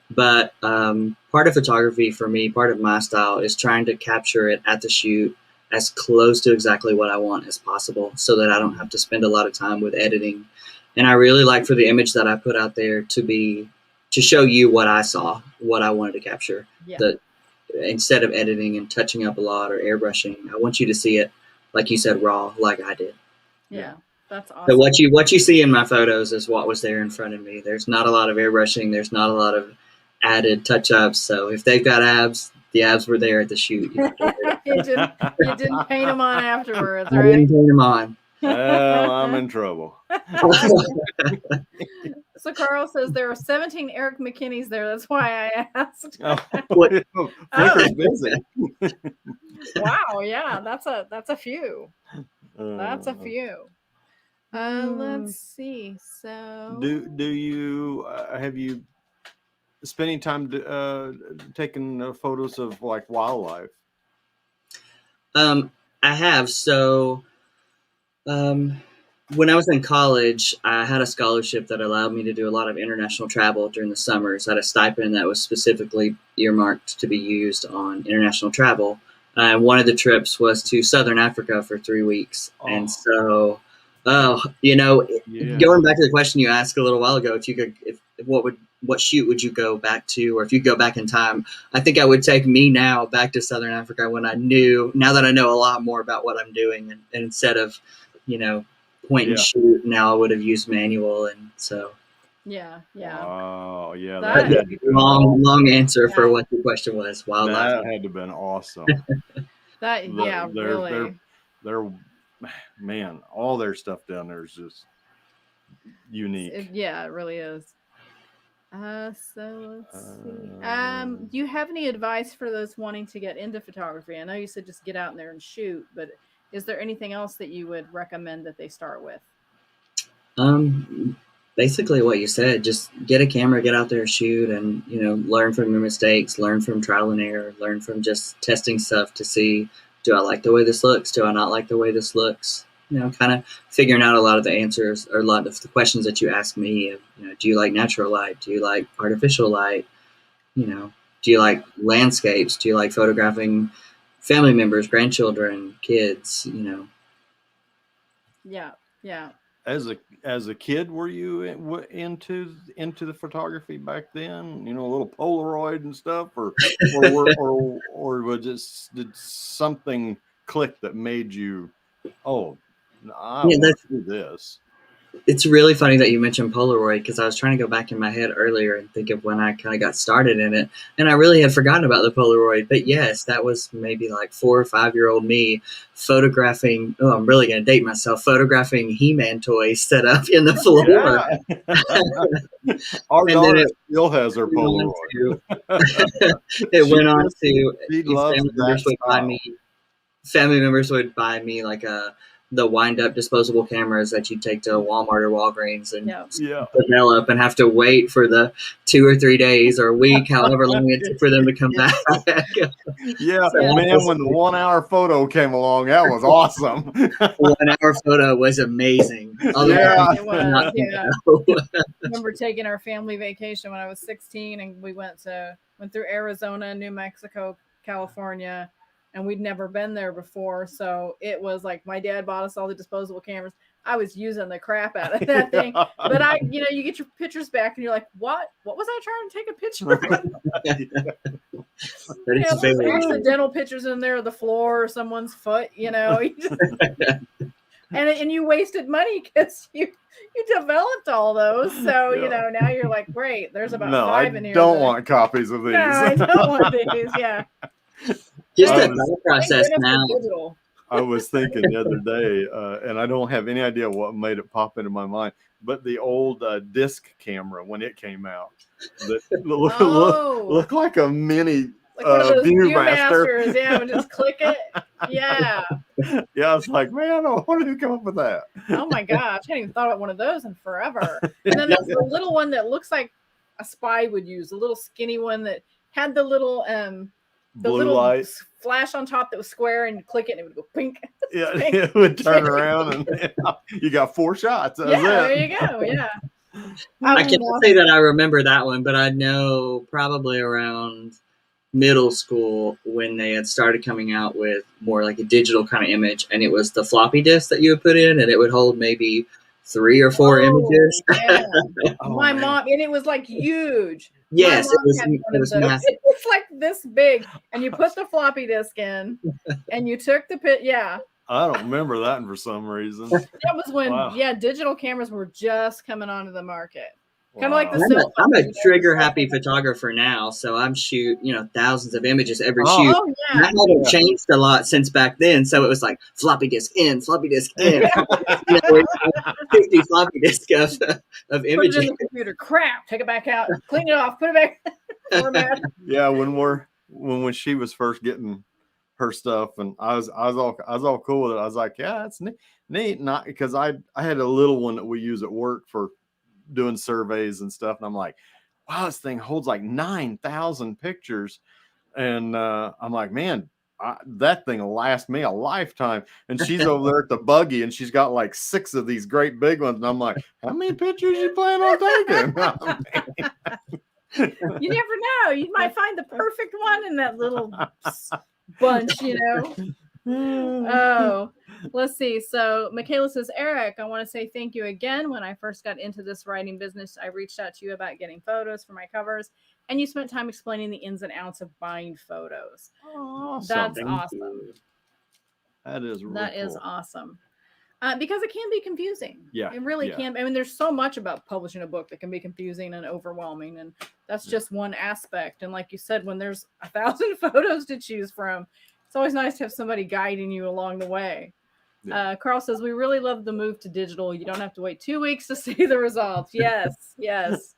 But part of photography for me, part of my style is trying to capture it at the shoot as close to exactly what I want as possible so that I don't have to spend a lot of time with editing. And I really like for the image that I put out there to show you what I saw, what I wanted to capture. Yeah. Instead of editing and touching up a lot or airbrushing, I want you to see it, like you said, raw, like I did. Yeah, that's awesome. So what you see in my photos is what was there in front of me. There's not a lot of airbrushing. There's not a lot of added touch-ups. So if they've got abs, the abs were there at the shoot. You didn't paint them on afterwards, I right? didn't paint them on. Well, I'm in trouble. So Carl says there are 17 Eric McKinneys there. That's why I asked. Flicker's busy. Wow, yeah, that's a few. That's a few. Let's see. So do you have you spending time taking photos of like wildlife? I have. So when I was in college, I had a scholarship that allowed me to do a lot of international travel during the summers. I had a stipend that was specifically earmarked to be used on international travel. And one of the trips was to Southern Africa for 3 weeks. Oh. And so, going back to the question you asked a little while ago, if you could, what shoot would you go back to, or if you go back in time, I think I would take me now back to Southern Africa now that I know a lot more about what I'm doing, and instead of, point and shoot, now I would have used manual. And so. Yeah. Oh, yeah. That long answer for what the question was. Wildlife. That had to have been awesome. Really. They're man, all their stuff down there is just unique. Yeah, it really is. So let's see. Do you have any advice for those wanting to get into photography? I know you said just get out there and shoot, but is there anything else that you would recommend that they start with? Basically what you said, just get a camera, get out there, shoot, and, learn from your mistakes, learn from trial and error, learn from just testing stuff to see, do I like the way this looks? Do I not like the way this looks? Kind of figuring out a lot of the answers or a lot of the questions that you ask me. Do you like natural light? Do you like artificial light? Do you like landscapes? Do you like photographing family members, grandchildren, kids? Yeah. As a kid, were you into the photography back then? A little Polaroid and stuff, or was did something click that made you, oh, I want to do this? It's really funny that you mentioned Polaroid, because I was trying to go back in my head earlier and think of when I kind of got started in it, and I really had forgotten about the Polaroid. But yes, that was maybe like 4 or 5-year-old me photographing. Oh, I'm really going to date myself. Photographing He-Man toys set up in the floor. Yeah. Our daughter still has her Polaroid. It went on to family members would buy me like the wind-up disposable cameras that you take to Walmart or Walgreens and develop, and have to wait for the 2 or 3 days or a week, however long it took for them to come back. Man, when the 1 hour photo came along, that was awesome. 1 hour photo was amazing. It was. I remember taking our family vacation when I was 16, and we went through Arizona, New Mexico, California. And we'd never been there before. So it was like my dad bought us all the disposable cameras. I was using the crap out of that thing. But you get your pictures back and you're like, what was I trying to take a picture of? Accidental pictures in there of the floor or someone's foot, and you wasted money because you developed all those. So, now you're like, great, there's about 5 in here. I don't want copies of these. No, I don't want these. Yeah. Just the thought process now. I was thinking the other day, and I don't have any idea what made it pop into my mind, but the old disc camera when it came out, that looked like a mini Viewmaster. Yeah, and just click it. Yeah. Yeah, I was like, man, why did you come up with that? Oh my gosh, I hadn't even thought about one of those in forever. And then there's the little one that looks like a spy would use, a little skinny one that had the little blue light flash on top that was square, and you click it and it would go pink. Yeah, it would turn around and you got 4 shots. There you go. Yeah. I can't say that I remember that one, but I know probably around middle school when they had started coming out with more like a digital kind of image, and it was the floppy disk that you would put in, and it would hold maybe 3 or 4 images. Yeah. My mom, and it was like huge. Yes, it was massive. It's like this big, and you put the floppy disk in, and you took the pit. Yeah. I don't remember that for some reason. That was when, digital cameras were just coming onto the market. Kind of like the I'm a trigger happy photographer now, so I'm shoot thousands of images every shoot. Oh, yeah. And that hasn't changed a lot since back then. So it was like floppy disk in, floppy disk in, 50 floppy disk of images. Put it in the computer. Crap. Take it back out. Clean it off. Put it back. Format. Yeah, when she was first getting her stuff, and I was all cool with it. I was like, yeah, that's neat. Not because I had a little one that we use at work for doing surveys and stuff, and I'm like, wow, this thing holds like 9,000 pictures, and I'm like, man, that thing will last me a lifetime. And she's over there at the buggy, and she's got like 6 of these great big ones, and I'm like, how many pictures you plan on taking? You never know, you might find the perfect one in that little bunch, Oh, let's see. So McKayla says, Eric, I want to say thank you again. When I first got into this writing business, I reached out to you about getting photos for my covers, and you spent time explaining the ins and outs of buying photos. Oh, awesome. That's awesome. That is really That is awesome. Because it can be confusing. Yeah. It really can. I mean, there's so much about publishing a book that can be confusing and overwhelming, and that's just one aspect. And like you said, when there's 1,000 photos to choose from, it's always nice to have somebody guiding you along the way. Carl says, we really love the move to digital. You don't have to wait 2 weeks to see the results. Yes, yes.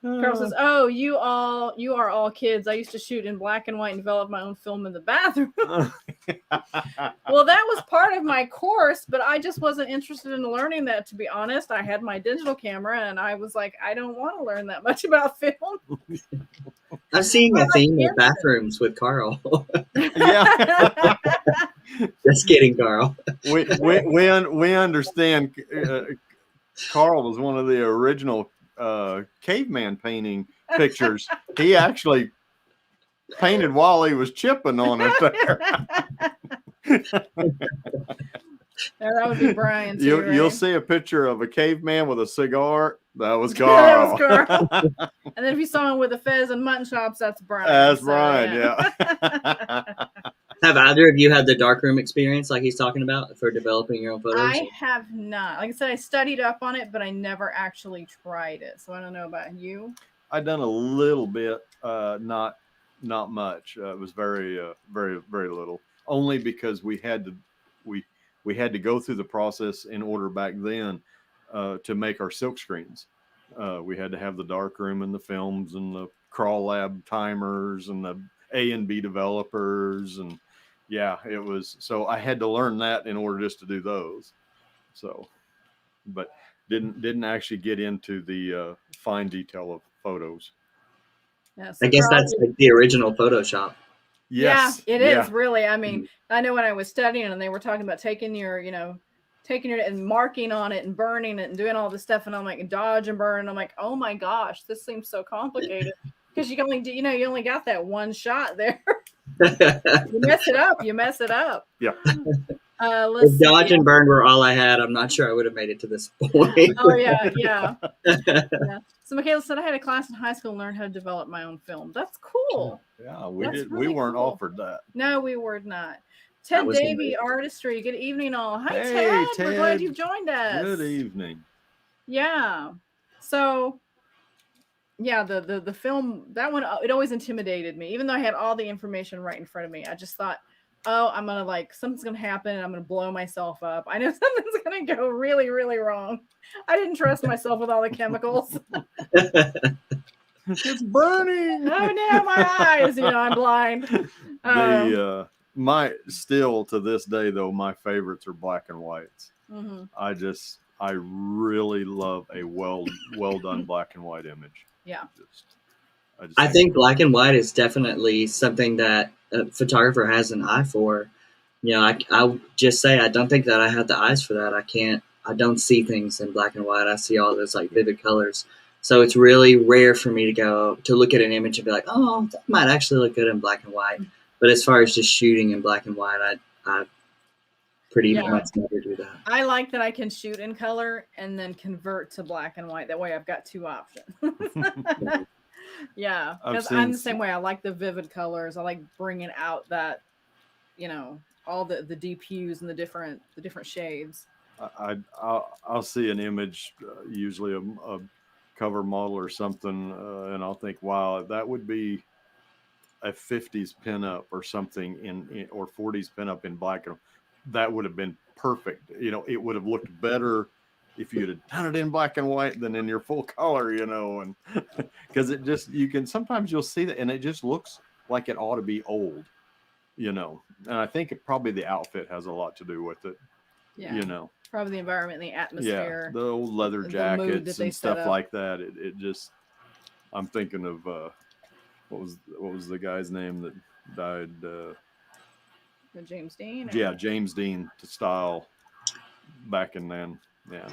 Carl says, oh, you are all kids. I used to shoot in black and white and develop my own film in the bathroom. Well, that was part of my course, but I just wasn't interested in learning that, to be honest. I had my digital camera and I was like, I don't want to learn that much about film. I've seen a theme of bathrooms with Carl. Yeah. Just kidding, Carl. We understand. Carl was one of the original caveman painting pictures. He actually painted while he was chipping on it there. Yeah, that would be Brian too, You'll right? see a picture of a caveman with a cigar. That was Carl. That was Carl. And then if you saw him with a fez and mutton chops, that's Brian. That's so, Brian, yeah. Have either of you had the darkroom experience like he's talking about for developing your own photos? I have not. Like I said, I studied up on it, but I never actually tried it. So I don't know about you. I done a little bit, not much. It was very little. Only because we had to go through the process in order back then to make our silk screens. We had to have the darkroom and the films and the crawl lab timers and the A and B developers, and yeah, it was. So I had to learn that in order just to do those. So, but didn't actually get into the fine detail of photos. Yeah, so I guess that's like the original Photoshop. Yes. Yeah, it is really. I mean, I know when I was studying and they were talking about taking your and marking on it and burning it and doing all this stuff, and I'm like, dodge and burn. And I'm like, oh my gosh, this seems so complicated because you can only do, you only got that one shot there. You mess it up. Yeah. If dodge and burn were all I had, I'm not sure I would have made it to this point. Oh yeah. So McKayla said, I had a class in high school and learned how to develop my own film. That's cool. Yeah, That's we weren't cool. offered that. No, we were not. Ted Davies, Artistry. Good evening, all. Hi, Hey, Ted. We're glad you've joined us. Good evening. Yeah. So, yeah, the film, that one, it always intimidated me. Even though I had all the information right in front of me, I just thought, oh, I'm going to something's going to happen and I'm going to blow myself up. I know something's going to go really, really wrong. I didn't trust myself with all the chemicals. It's burning. Oh, no, my eyes. I'm blind. My still to this day though, my favorites are black and whites. Mm-hmm. I really love a well done black and white image. Yeah. I think black and white is definitely something that a photographer has an eye for. I'll just say I don't think that I have the eyes for that. I don't see things in black and white. I see all those vivid colors. So it's really rare for me to look at an image and be like, oh, that might actually look good in black and white. But as far as just shooting in black and white, I pretty much never do that. I like that I can shoot in color and then convert to black and white. That way I've got two options. Yeah, because I'm the same way. I like the vivid colors. I like bringing out that, all the deep hues and the different shades. I'll see an image, usually a cover model or something, and I'll think, wow, that would be a 50s pinup or something or 40s pinup in black and that would have been perfect. It would have looked better if you'd have done it in black and white than in your full color, and because sometimes you'll see that and it just looks like it ought to be old, and I think probably the outfit has a lot to do with it. Yeah. Probably the environment, the atmosphere. Yeah, the old leather jackets and stuff like that. It just, I'm thinking of what was the guy's name that died? James Dean. Yeah, James Dean style back in then. Yeah,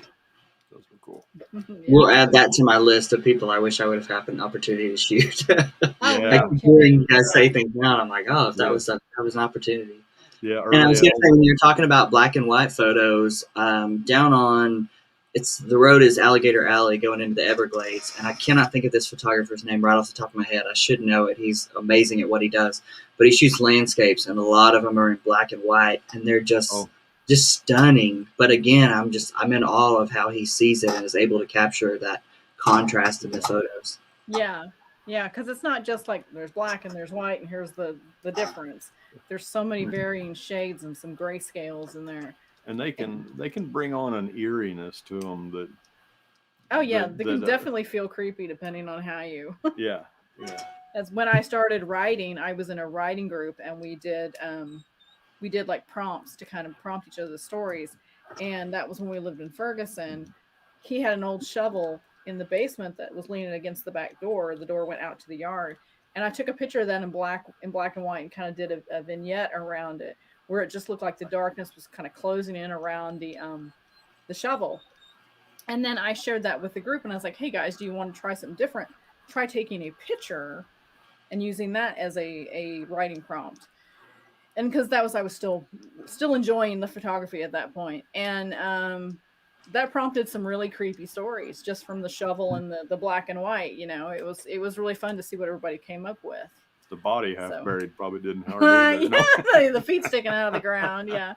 those were cool. Yeah. We'll add that to my list of people I wish I would have had an opportunity to shoot. Hearing you guys say things now, I'm like, oh, if that was an opportunity. Yeah, and I was going to say, when you're talking about black and white photos, down on the road is Alligator Alley going into the Everglades, and I cannot think of this photographer's name right off the top of my head. I should know it. He's amazing at what he does, but he shoots landscapes, and a lot of them are in black and white, and they're just stunning. But again, I'm in awe of how he sees it and is able to capture that contrast in the photos. Yeah, because it's not just like there's black and there's white, and here's the difference. There's so many varying shades and some grayscales in there. And they can bring on an eeriness to them that. Oh yeah, they can definitely feel creepy depending on how you. Yeah. As when I started writing, I was in a writing group, and we did like prompts to kind of prompt each other's stories, and that was when we lived in Ferguson. He had an old shovel in the basement that was leaning against the back door. The door went out to the yard, and I took a picture of that in black and white, and kind of did a vignette around it, where it just looked like the darkness was kind of closing in around the shovel. And then I shared that with the group, and I was like, hey guys, do you want to try something different? Try taking a picture and using that as a writing prompt. And because I was still enjoying the photography at that point. And that prompted some really creepy stories just from the shovel and the black and white. It was really fun to see what everybody came up with. The body half buried probably didn't hurt either. The feet sticking out of the ground. Yeah.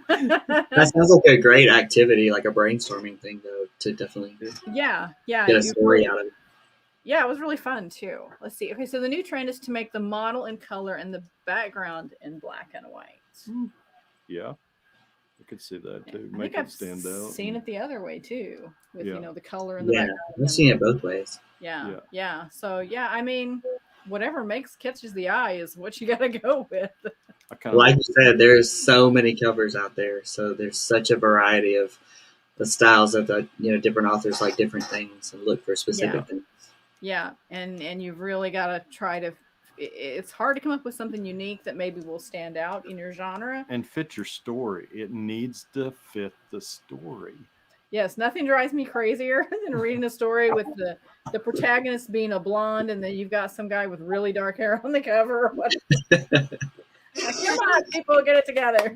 That sounds like a great activity, like a brainstorming thing, though, to definitely get a story out of it. Yeah, it was really fun too. Let's see. Okay, so the new trend is to make the model in color and the background in black and white. Yeah, I could see that too. I Make think it stand out. I've seen it the other way too, with the color and the background. I've seen it both ways. Yeah. So I mean, whatever catches the eye is what you got to go with. Like you said, there's so many covers out there, so there's such a variety of the styles of the different authors like different things and look for specific things. Yeah, and you've really got to try to. It's hard to come up with something unique that maybe will stand out in your genre and fit your story. It needs to fit the story. Yes, nothing drives me crazier than reading a story with the protagonist being a blonde, and then you've got some guy with really dark hair on the cover. Come on, people, get it together.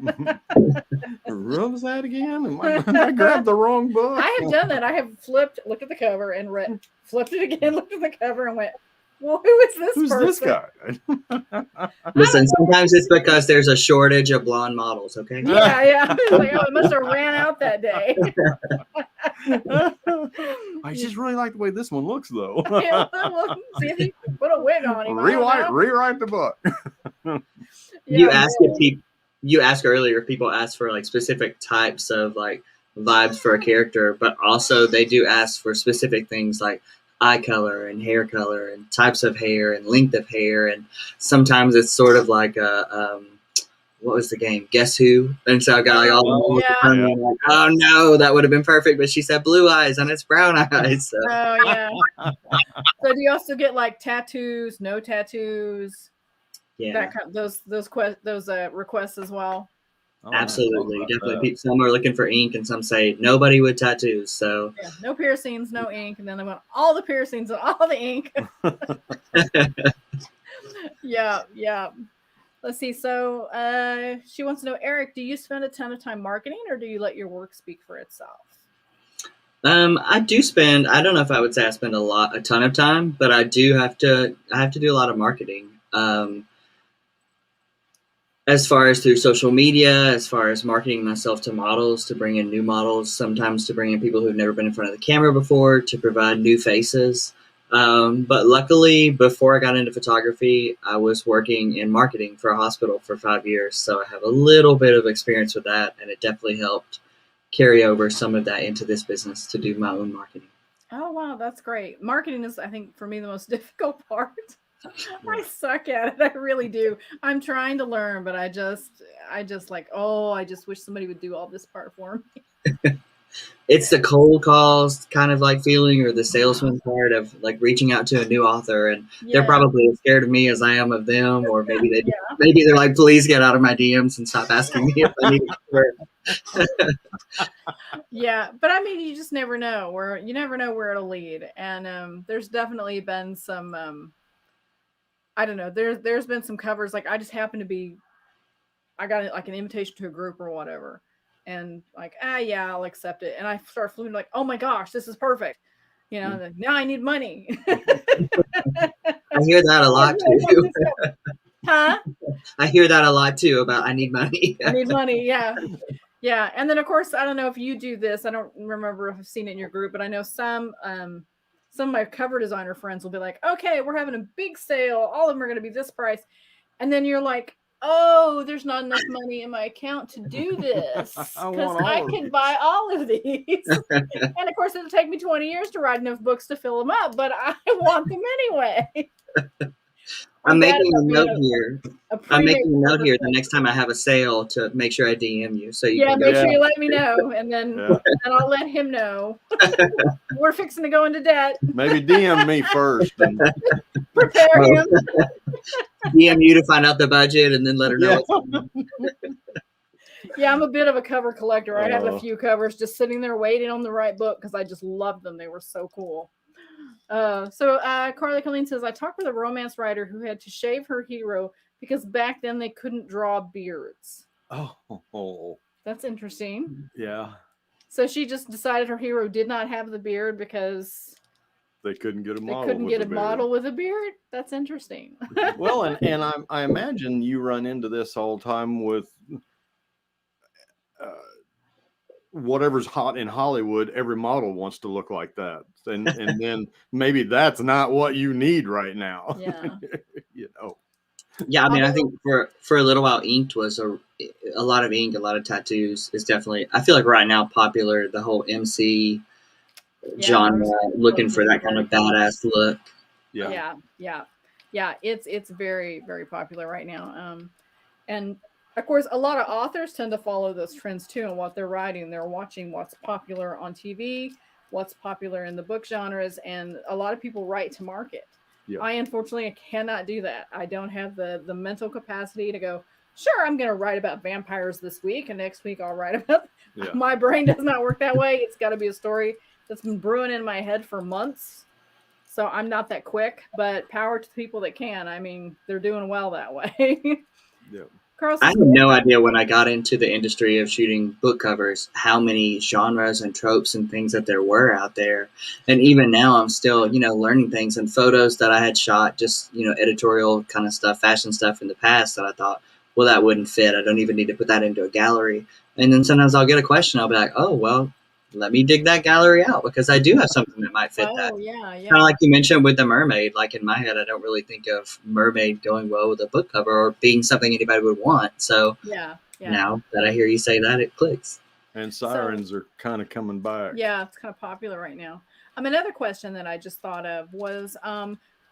What was that again? I grabbed the wrong book. I have done that. I have looked at the cover and read, flipped it again, looked at the cover and went, well, who is this person? Who's this guy? Listen, sometimes it's because there's a shortage of blonde models, okay? Yeah. Like, it must have ran out that day. I just really like the way this one looks, though. Well, see if you can put a wig on him. Rewrite the book. You asked earlier if people ask for like specific types of like vibes for a character, but also they do ask for specific things like eye color and hair color and types of hair and length of hair, and sometimes it's sort of like a what was the game? Guess Who? And so I got like all the like, oh no, that would have been perfect, but she said blue eyes and it's brown eyes. So. Oh yeah. So do you also get like tattoos, no tattoos? Yeah, that kind of, those requests as well. Absolutely, definitely. Some are looking for ink, and some say nobody with tattoos. So no piercings, no ink, and then they want all the piercings and all the ink. Yeah. Let's see. So she wants to know, Eric, do you spend a ton of time marketing, or do you let your work speak for itself? I do spend. I don't know if I would say I spend a ton of time, but I do have to. I have to do a lot of marketing. As far as through social media, as far as marketing myself to models, to bring in new models, sometimes to bring in people who've never been in front of the camera before, to provide new faces. But luckily, before I got into photography, I was working in marketing for a hospital for 5 years. So I have a little bit of experience with that, and it definitely helped carry over some of that into this business to do my own marketing. Oh, wow. That's great. Marketing is, I think, for me, the most difficult part. I suck at it. I really do. I'm trying to learn, but I just wish somebody would do all this part for me. It's the cold calls kind of like feeling, or the salesman part of like reaching out to a new author, and they're probably as scared of me as I am of them, or maybe maybe they're like, please get out of my DMs and stop asking me if I need it. Yeah, but I mean, you just never know where it'll lead, and there's definitely been some. I don't know. There's been some covers. Like I just happened to be, I got like an invitation to a group or whatever, and like yeah, I'll accept it. And I start fluting like, oh my gosh, this is perfect. Now I need money. I hear that a lot too. Huh? I hear that a lot too about I need money. I need money. Yeah. And then of course I don't know if you do this. I don't remember if I've seen it in your group, but I know some of my cover designer friends will be like, okay, we're having a big sale. All of them are going to be this price. And then you're like, oh, there's not enough money in my account to do this I because want all I of can these. buy all of these. And of course, it'll take me 20 years to write enough books to fill them up, but I want them anyway. I'm Or making that a if note I here. a I'm pre-made making a note cover here the collection. next time I have a sale to make sure I DM you so you Yeah, can make go. sure Yeah. you let me know, and then Yeah. and I'll let him know. We're fixing to go into debt. Maybe DM me first. And Prepare Well, him. DM you to find out the budget and then let her know Yeah. what's going on. Yeah, I'm a bit of a cover collector. I have a Oh. few covers just sitting there waiting on the right book because I just love them. They were so cool. Carly Colleen says, I talked with a romance writer who had to shave her hero because back then they couldn't draw beards. Oh. That's interesting. Yeah. So she just decided her hero did not have the beard because They couldn't get a they model. couldn't with get a a beard. model with a beard. That's interesting. Well, and I imagine you run into this all the time with whatever's hot in Hollywood. Every model wants to look like that, and then maybe that's not what you need right now. Yeah. You know. Yeah, I mean, I think for a little while, inked was a lot of ink, a lot of tattoos is definitely. I feel like right now popular the whole MC genre, looking for that kind of badass look. Yeah. Yeah. It's very, very popular right now. And of course, a lot of authors tend to follow those trends too, and what they're writing. They're watching what's popular on TV, what's popular in the book genres, and a lot of people write to market. Yeah. I unfortunately cannot do that. I don't have the mental capacity to go, sure, I'm going to write about vampires this week, and next week I'll write about. Yeah. My brain does not work that way. It's got to be a story that's been brewing in my head for months. So I'm not that quick, but power to the people that can. I mean, they're doing well that way. Yeah. I had no idea when I got into the industry of shooting book covers how many genres and tropes and things that there were out there. And even now I'm still, learning things and photos that I had shot, just, editorial kind of stuff, fashion stuff in the past that I thought, well, that wouldn't fit. I don't even need to put that into a gallery. And then sometimes I'll get a question. I'll be like, oh, well, let me dig that gallery out because I do have something that might fit that. Yeah. Kind of like you mentioned with the mermaid, like in my head, I don't really think of mermaid going well with a book cover or being something anybody would want. So now that I hear you say that, it clicks. And sirens are kind of coming back. Yeah, it's kind of popular right now. Another question that I just thought of was,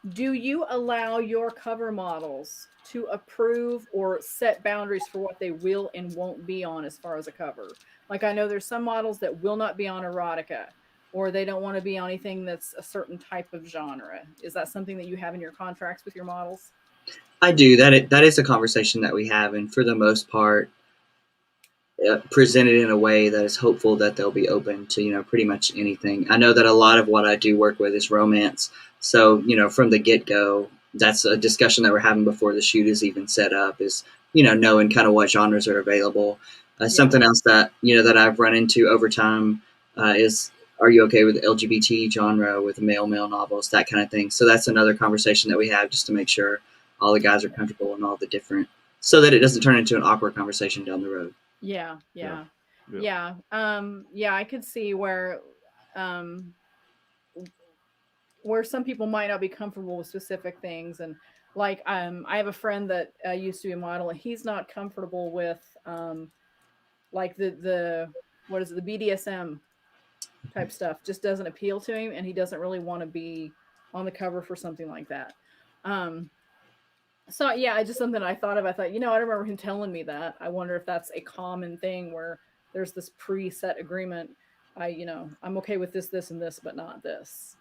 do you allow your cover models to approve or set boundaries for what they will and won't be on as far as a cover? Like I know there's some models that will not be on erotica, or they don't want to be on anything that's a certain type of genre. Is that something that you have in your contracts with your models? I do. That is a conversation that we have, and for the most part, presented in a way that is hopeful that they'll be open to pretty much anything. I know that a lot of what I do work with is romance, so from the get-go, that's a discussion that we're having before the shoot is even set up. Is knowing kind of what genres are available. Something else that that I've run into over time is, are you okay with LGBT genre, with male novels, that kind of thing? So that's another conversation that we have just to make sure all the guys are comfortable and all the different, so that it doesn't turn into an awkward conversation down the road. Yeah. I could see where some people might not be comfortable with specific things, and like I have a friend that used to be a model, and he's not comfortable with like the what is it, the BDSM type stuff just doesn't appeal to him, and he doesn't really want to be on the cover for something like that. So yeah, it's just something I thought of. I thought, I remember him telling me that. I wonder if that's a common thing where there's this preset agreement. I'm okay with this, and this, but not this.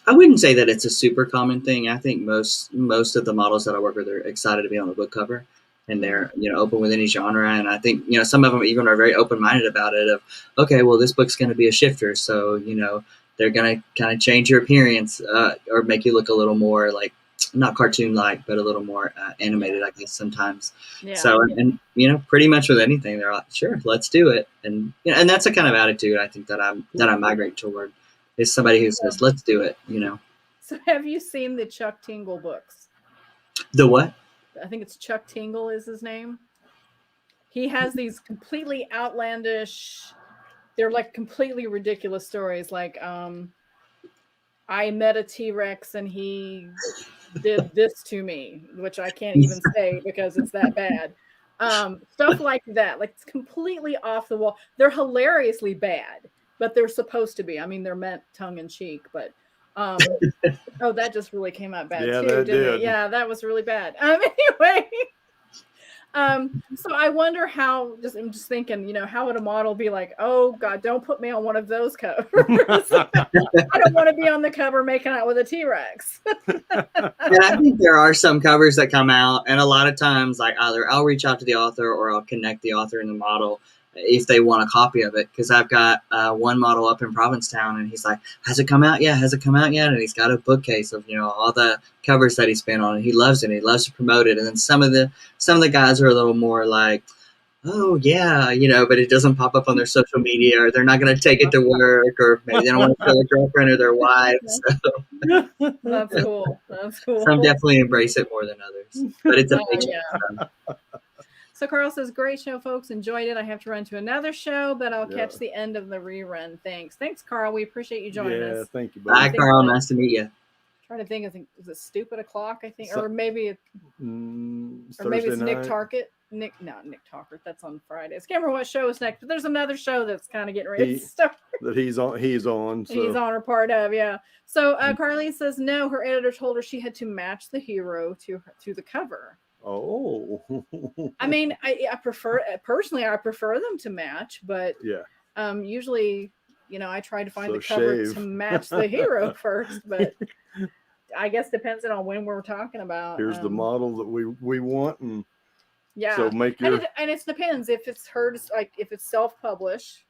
I wouldn't say that it's a super common thing. I think most of the models that I work with are excited to be on the book cover, and they're open with any genre. And I think some of them even are very open minded about it. Of okay, well, this book's going to be a shifter, so they're going to kind of change your appearance or make you look a little more like, not cartoon like, but a little more animated, I guess sometimes. Yeah. So and pretty much with anything, they're like, sure, let's do it. And and that's the kind of attitude I think that I migrate toward, is somebody who says, let's do it. So have you seen the Chuck Tingle books? The what? I think it's Chuck Tingle is his name. He has these completely outlandish, they're like completely ridiculous stories. Like I met a T-Rex and he did this to me, which I can't even say because it's that bad. Stuff like that, like it's completely off the wall. They're hilariously bad, but they're supposed to be. I mean, they're meant tongue in cheek, but oh, that just really came out bad Yeah, too, that didn't it? did. Yeah, that was really bad. Anyway. So I wonder how, I'm just thinking, how would a model be like, oh God, don't put me on one of those covers. I don't want to be on the cover making out with a T-Rex. And I think there are some covers that come out, and a lot of times, like either I'll reach out to the author or I'll connect the author and the model if they want a copy of it. Because I've got one model up in Provincetown, and he's like, "Has it come out yet? Has it come out yet?" And he's got a bookcase of all the covers that he's been on, and he loves it. He loves to promote it. And then some of the guys are a little more like, oh yeah, but it doesn't pop up on their social media, or they're not going to take it to work, or maybe they don't want to show their girlfriend or their wife. So That's cool. That's cool. some definitely embrace it more than others, but it's a big yeah. So Carl says, great show, folks. Enjoyed it. I have to run to another show, but I'll catch the end of the rerun. Thanks, Carl. We appreciate you joining us. Yeah, thank you. Buddy. Bye, Carl. Nice to meet you. Trying to think, is it Stupid O'Clock? I think, or maybe it's Nick Tarkett. Nick Tarkett. That's on Fridays. I can't remember what show is next, but there's another show that's kind of getting ready to start. That he's on. So. He's on or part of, yeah. So Carly says no. Her editor told her she had to match the hero to the cover. Oh. I mean, I prefer them to match, but usually, I try to find the cover to match the hero first, but I guess depending on when we're talking about. Here's the model that we want, and so make and it depends if it's hers, like if it's self-published,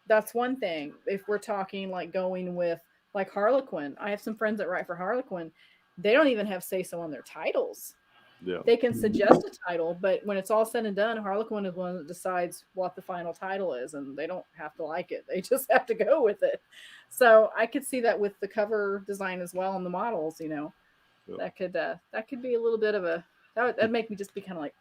that's one thing. If we're talking like going with like Harlequin, I have some friends that write for Harlequin. They don't even have say-so on their titles. Yeah. They can suggest a title, but when it's all said and done, Harlequin is one that decides what the final title is, and they don't have to like it. They just have to go with it. So I could see that with the cover design as well, and the models. That could be a little bit of a that'd make me just be kind of like,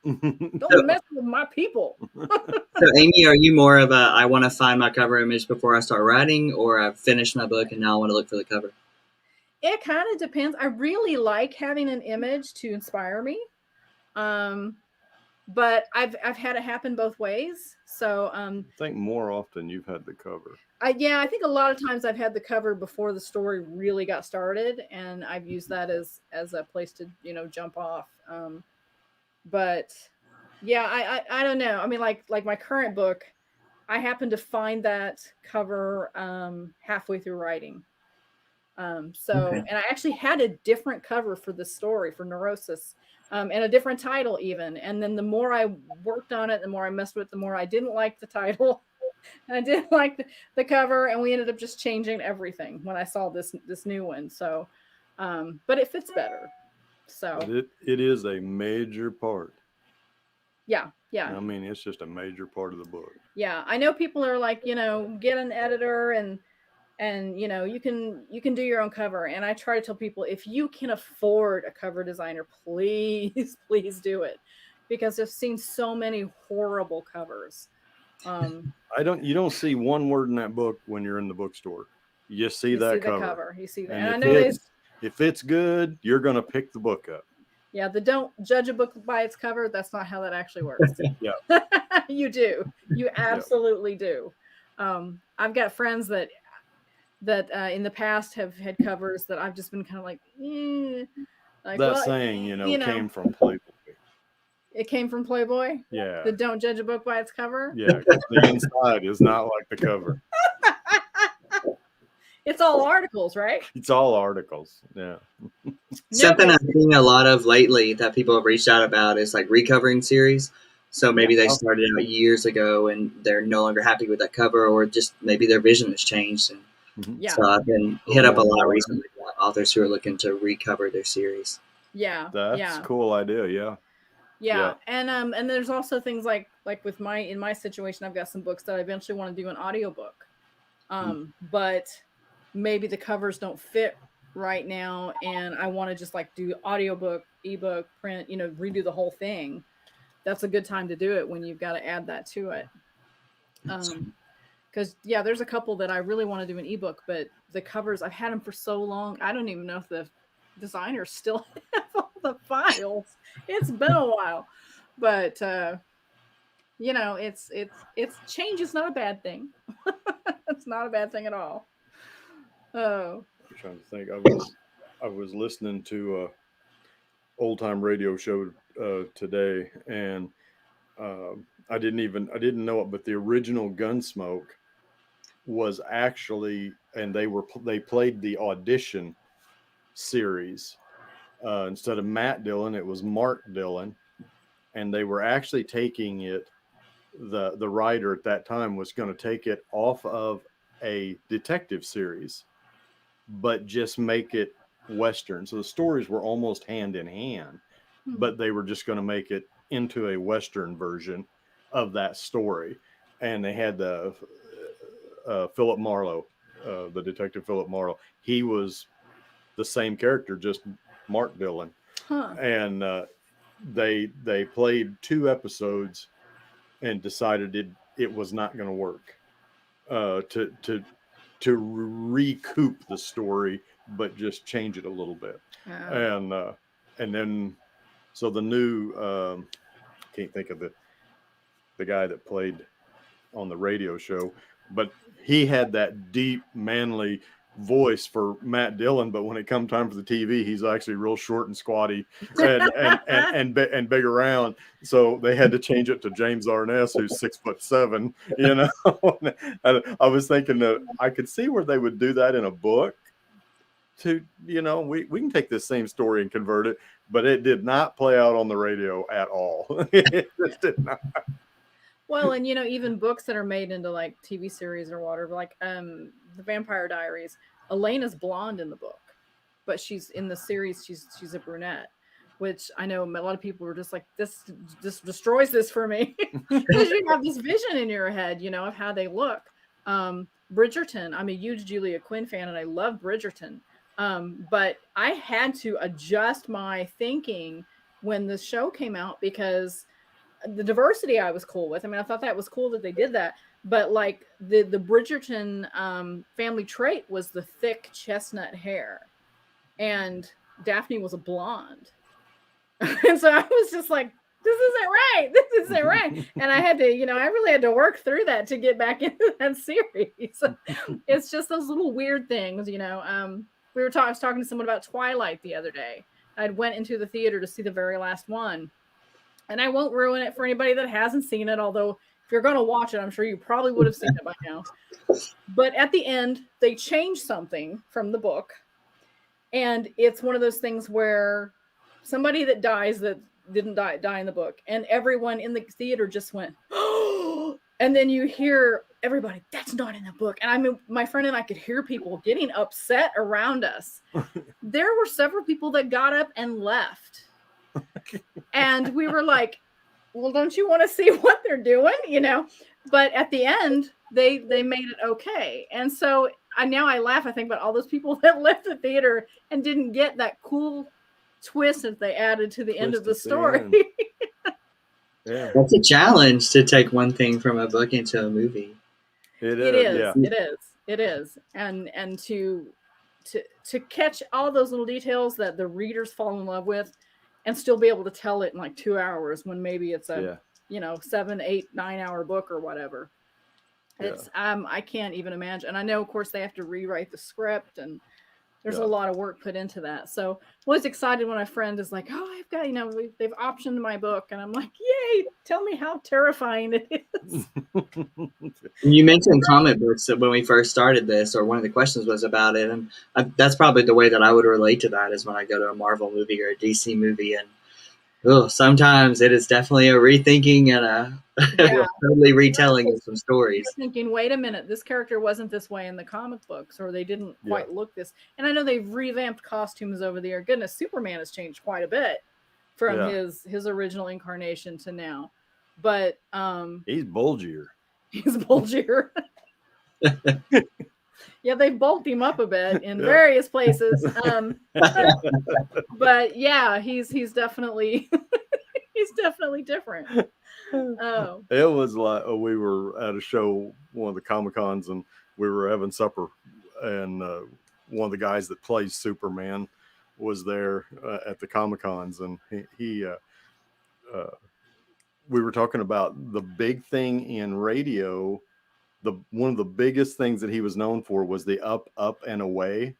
don't mess with my people. So Amy, are you more of a I want to find my cover image before I start writing, or I've finished my book and now I want to look for the cover? It kind of depends. I really like having an image to inspire me. But I've had it happen both ways. So I think more often you've had the cover. I think a lot of times I've had the cover before the story really got started, and I've used that as a place to, jump off. But yeah, I don't know. I mean, like my current book, I happened to find that cover halfway through writing. And I actually had a different cover for the story for Neurosis, and a different title even. And then the more I worked on it, the more I messed with it, the more I didn't like the title. And I didn't like the cover, and we ended up just changing everything when I saw this new one. So, but it fits better. So it is a major part. Yeah. I mean, it's just a major part of the book. Yeah, I know people are like, get an editor and you can do your own cover. And I try to tell people, if you can afford a cover designer, please do it, because I've seen so many horrible covers. You don't see one word in that book when you're in the bookstore. You just see that cover. You see that. And I know if it's good, you're going to pick the book up. Yeah, don't judge a book by its cover. That's not how that actually works. Yeah. You do. You absolutely do. I've got friends that in the past have had covers that I've just been kind of like, saying, came from Playboy. It came from Playboy? Yeah. The don't judge a book by its cover? Yeah, because the inside is not like the cover. It's all articles, right? It's all articles. Yeah. Something I've seen a lot of lately that people have reached out about is like recovering series. So maybe they started out years ago and they're no longer happy with that cover, or just maybe their vision has changed. And so I've been hit up a lot recently by authors who are looking to recover their series. Yeah. That's a cool idea. Yeah. And there's also things like with in my situation, I've got some books that I eventually want to do an audiobook. But maybe the covers don't fit right now, and I want to just like do audiobook, ebook, print, redo the whole thing. That's a good time to do it when you've got to add that to it. Because yeah, there's a couple that I really want to do an ebook, but the covers, I've had them for so long, I don't even know if the designers still have all the files. It's been a while, but you know, it's change is not a bad thing. It's not a bad thing at all. Oh, I'm trying to think. I was listening to a old time radio show today, and I didn't know it, but the original Gunsmoke was actually, and they played the audition series instead of Matt Dillon, it was Mark Dillon, and they were actually taking it. The writer at that time was going to take it off of a detective series, but just make it Western. So the stories were almost hand in hand, but they were just going to make it into a Western version of that story. And they had the Philip Marlowe, the detective Philip Marlowe. He was the same character, just Mark Dillon. And they played 2 episodes and decided it was not going to work to recoup the story, but just change it a little bit. And then so the new can't think of the guy that played on the radio show, but he had that deep manly voice for Matt Dillon, but when it come time for the TV, he's actually real short and squatty and big around. So they had to change it to James Arness, who's 6'7", you know. And I was thinking that I could see where they would do that in a book. To, you know, we can take this same story and convert it, but it did not play out on the radio at all. It just did not. Well, and you know, even books that are made into like TV series or whatever, like The Vampire Diaries, Elena's blonde in the book, but she's in the series, she's a brunette, which I know a lot of people were just like, this destroys this for me. Because you have this vision in your head, you know, of how they look. Bridgerton, I'm a huge Julia Quinn fan, and I love Bridgerton. But I had to adjust my thinking when the show came out, because the diversity I was cool with. I mean, I thought that was cool that they did that. But like the Bridgerton family trait was the thick chestnut hair, and Daphne was a blonde. And so I was just like, this isn't right. This isn't right. And I had to, you know, I really had to work through that to get back into that series. It's just those little weird things, you know. I was talking to someone about Twilight the other day. I went into the theater to see the very last one. And I won't ruin it for anybody that hasn't seen it, although if you're going to watch it, I'm sure you probably would have seen it by now. But at the end, they changed something from the book. And it's one of those things where somebody that dies that didn't die in the book, and everyone in the theater just went, oh! And then you hear everybody, that's not in the book. And I mean, my friend and I could hear people getting upset around us. There were several people that got up and left. And we were like, well, don't you want to see what they're doing? You know, but at the end, they made it okay. And so now I laugh. I think about all those people that left the theater and didn't get that cool twist that they added to the end of the story. Yeah, that's a challenge to take one thing from a book into a movie. It is. And to catch all those little details that the readers fall in love with, and still be able to tell it in like 2 hours when maybe it's a, you know, 7, 8, 9 hour book or whatever. It's, I can't even imagine. And I know, of course, they have to rewrite the script, and there's a lot of work put into that. So I was excited when a friend is like, oh, I've got, you know, they've optioned my book. And I'm like, yay, tell me how terrifying it is. You mentioned comic books when we first started this, or one of the questions was about it. And that's probably the way that I would relate to that, is when I go to a Marvel movie or a DC movie. And sometimes it is definitely a rethinking and a totally retelling of some stories. You're thinking, wait a minute, this character wasn't this way in the comic books, or they didn't quite look this. And I know they've revamped costumes over the year. Goodness, Superman has changed quite a bit from his original incarnation to now. But he's bulgier. He's bulgier. Yeah, they bulked him up a bit in various places. But yeah, he's definitely everybody's definitely different. Oh, It was like we were at a show, one of the Comic-Cons, and we were having supper, and one of the guys that plays Superman was there at the Comic-Cons, and we were talking about the big thing in radio. One of the biggest things that he was known for was the up, up, and away,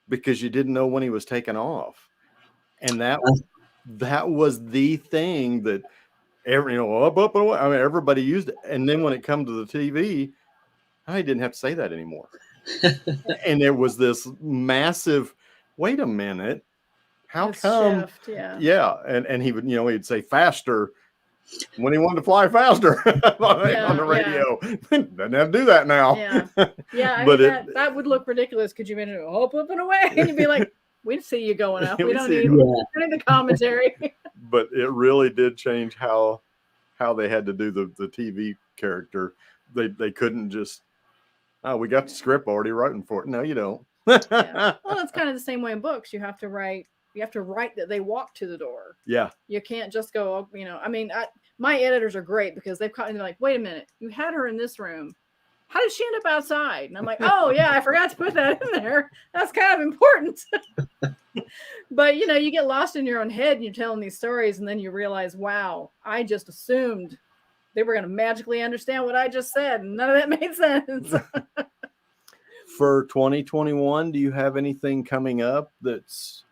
because you didn't know when he was taking off, and that was the thing that up, up, and away. I mean, everybody used it, and then when it come to the TV, I didn't have to say that anymore, and there was this massive. Wait a minute, how it's come? shift, yeah. Yeah, and he would, he'd say faster when he wanted to fly faster on the radio. Doesn't have to do that now. Yeah. But that would look ridiculous. Could you mean up and away? And you'd be like, we see you going up. We don't need the commentary. But it really did change how they had to do the TV character. They couldn't just, we got the script already written for it. No, you don't. Well, it's kind of the same way in books. You have to write that they walk to the door. Yeah. You can't just go, I mean, my editors are great because they're like, wait a minute, you had her in this room. How did she end up outside? And I'm like, oh yeah, I forgot to put that in there. That's kind of important. But you get lost in your own head and you're telling these stories, and then you realize, wow, I just assumed they were going to magically understand what I just said, and none of that made sense. For 2021, do you have anything coming up that's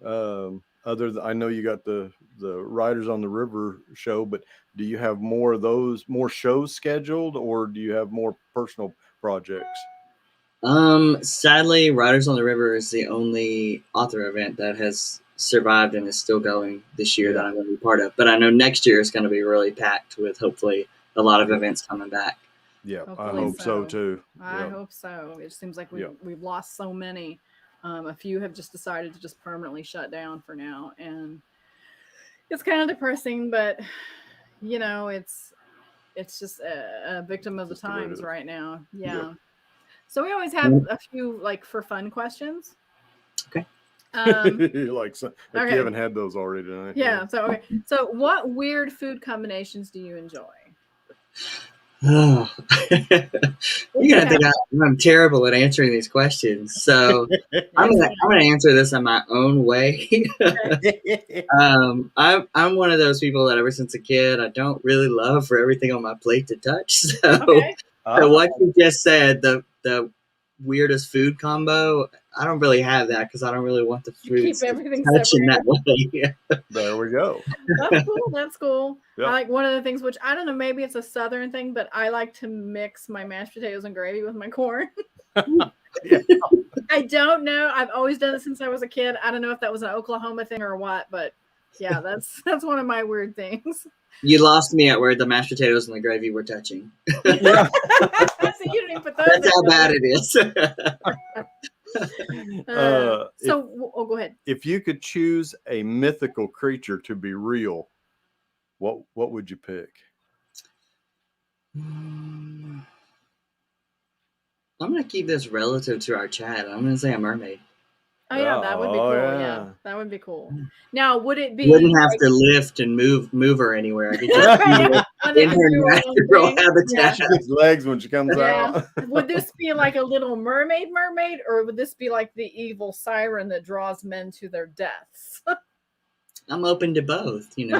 other than, I know you got the Riders on the River show, but do you have more shows scheduled, or do you have more personal projects? Sadly, Riders on the River is the only author event that has survived and is still going this year that I'm going to be part of. But I know next year is going to be really packed with hopefully a lot of events coming back. Yeah, Hopefully I hope so too. I hope so. It seems like we've lost so many. A few have just decided to just permanently shut down for now, and it's kind of depressing. But it's just a victim of the times right now. Yeah. So we always have a few for fun questions. Okay. You haven't had those already tonight. Yeah. So what weird food combinations do you enjoy? Oh, you're gonna think I'm terrible at answering these questions, so I'm gonna answer this in my own way. I'm one of those people that ever since a kid I don't really love for everything on my plate to touch. So, so what you just said, the weirdest food combo, I don't really have that because I don't really want the fruits keep everything touching that way. There we go. That's cool. Yep. I like one of the things, which I don't know, maybe it's a Southern thing, but I like to mix my mashed potatoes and gravy with my corn. I don't know. I've always done it since I was a kid. I don't know if that was an Oklahoma thing or what, but yeah, that's one of my weird things. You lost me at where the mashed potatoes and the gravy were touching. So you didn't even put those. That's how bad it is. Go ahead. If you could choose a mythical creature to be real, what would you pick? I'm going to keep this relative to our chat. I'm going to say a mermaid. Oh yeah, that would be cool. Yeah, that would be cool. Now, would it be? Wouldn't have to lift and move her anywhere. I could just in her natural habitat. She legs when she comes out. Would this be like a little mermaid, or would this be like the evil siren that draws men to their deaths? I'm open to both, Okay.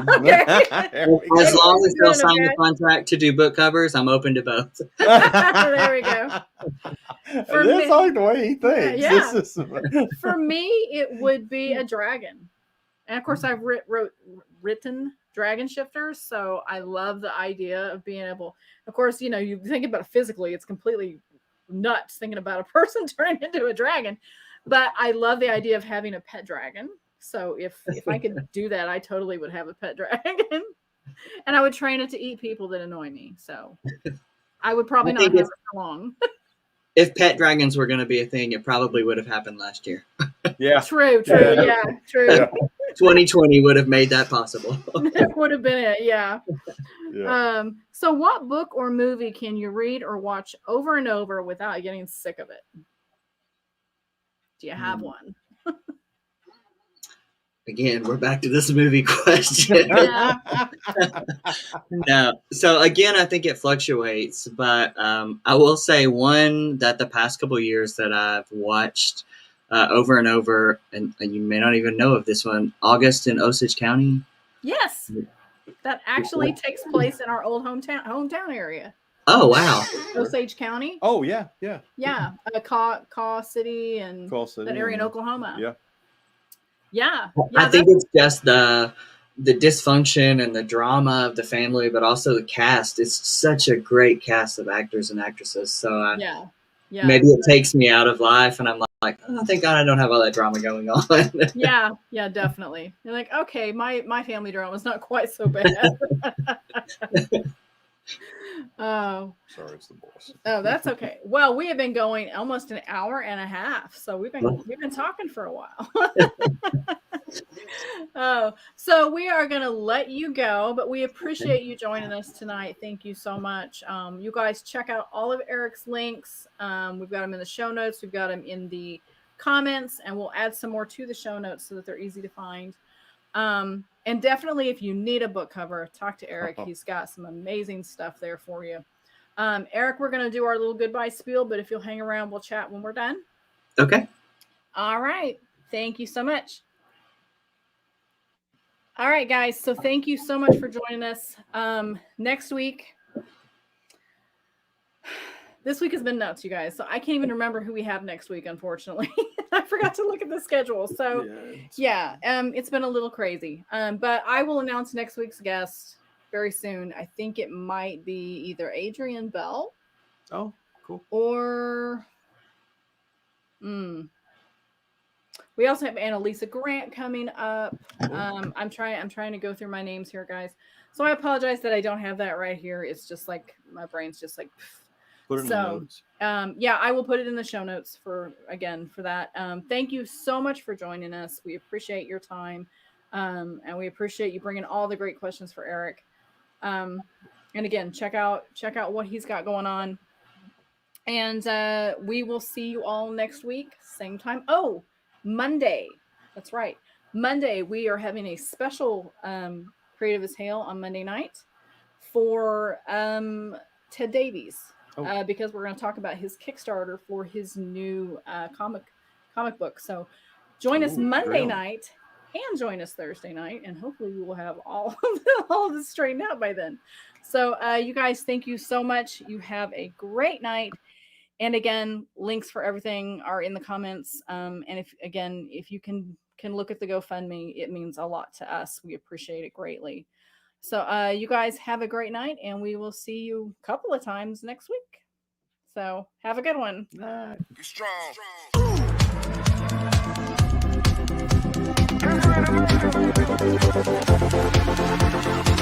As long as they'll sign the contract to do book covers, I'm open to both. There we go. That's like the way he thinks. Yeah. For me, it would be a dragon. And of course, I've written dragon shifters, so I love the idea of being able, of course, you think about it physically, it's completely nuts thinking about a person turning into a dragon. But I love the idea of having a pet dragon. So if I could do that, I totally would have a pet dragon, and I would train it to eat people that annoy me. So I would probably not have it for long. If pet dragons were going to be a thing, it probably would have happened last year. Yeah. True. Yeah, true. Yeah. 2020 would have made that possible. It would have been it. Yeah. So what book or movie can you read or watch over and over without getting sick of it? Do you have one? again, we're back to this movie question. Yeah. No. So again, I think it fluctuates, but I will say one that the past couple of years that I've watched over and over, and you may not even know of this one, August in Osage County. Yes. That actually takes place in our old hometown area. Oh, wow. Osage County. Oh, yeah, yeah. Yeah. Caw City and Call City, that area in Oklahoma. Yeah. Yeah. I think it's just the dysfunction and the drama of the family, but also the cast. It's such a great cast of actors and actresses. So yeah. Maybe it takes me out of life, and I'm like, oh, thank God I don't have all that drama going on. Yeah, definitely. You're like, okay, my family drama is not quite so bad. Oh, sorry, it's the boss. Oh, that's okay. Well, we have been going almost an hour and a half, so we've been talking for a while. So we are going to let you go, but we appreciate you joining us tonight. Thank you so much. You guys check out all of Eric's links. We've got them in the show notes. We've got them in the comments, and we'll add some more to the show notes so that they're easy to find. And definitely, if you need a book cover, talk to Eric. He's got some amazing stuff there for you. Eric, we're going to do our little goodbye spiel, but if you'll hang around, we'll chat when we're done. Okay. All right. Thank you so much. All right, guys. So thank you so much for joining us. Next week. This week has been nuts, you guys. So I can't even remember who we have next week, unfortunately. I forgot to look at the schedule. So yeah, it's been a little crazy. But I will announce next week's guest very soon. I think it might be either Adrienne Bell. Oh, cool. Or we also have Annalisa Grant coming up. I'm trying to go through my names here, guys. So I apologize that I don't have that right here. It's just like my brain's just like Put it in the notes. Yeah, I will put it in the show notes for that. Thank you so much for joining us. We appreciate your time. And we appreciate you bringing all the great questions for Eric. And again, check out what he's got going on. And we will see you all next week, same time. Oh, Monday. That's right. Monday, we are having a special Creative as Hale on Monday night for Ted Davies. Because we're going to talk about his Kickstarter for his new comic book. So join us Monday night and join us Thursday night, and hopefully we will have all of this straightened out by then. So you guys, thank you so much. You have a great night. And again, links for everything are in the comments. And if you can look at the GoFundMe, it means a lot to us. We appreciate it greatly. So you guys have a great night, and we will see you a couple of times next week. So have a good one. Be strong. Be strong.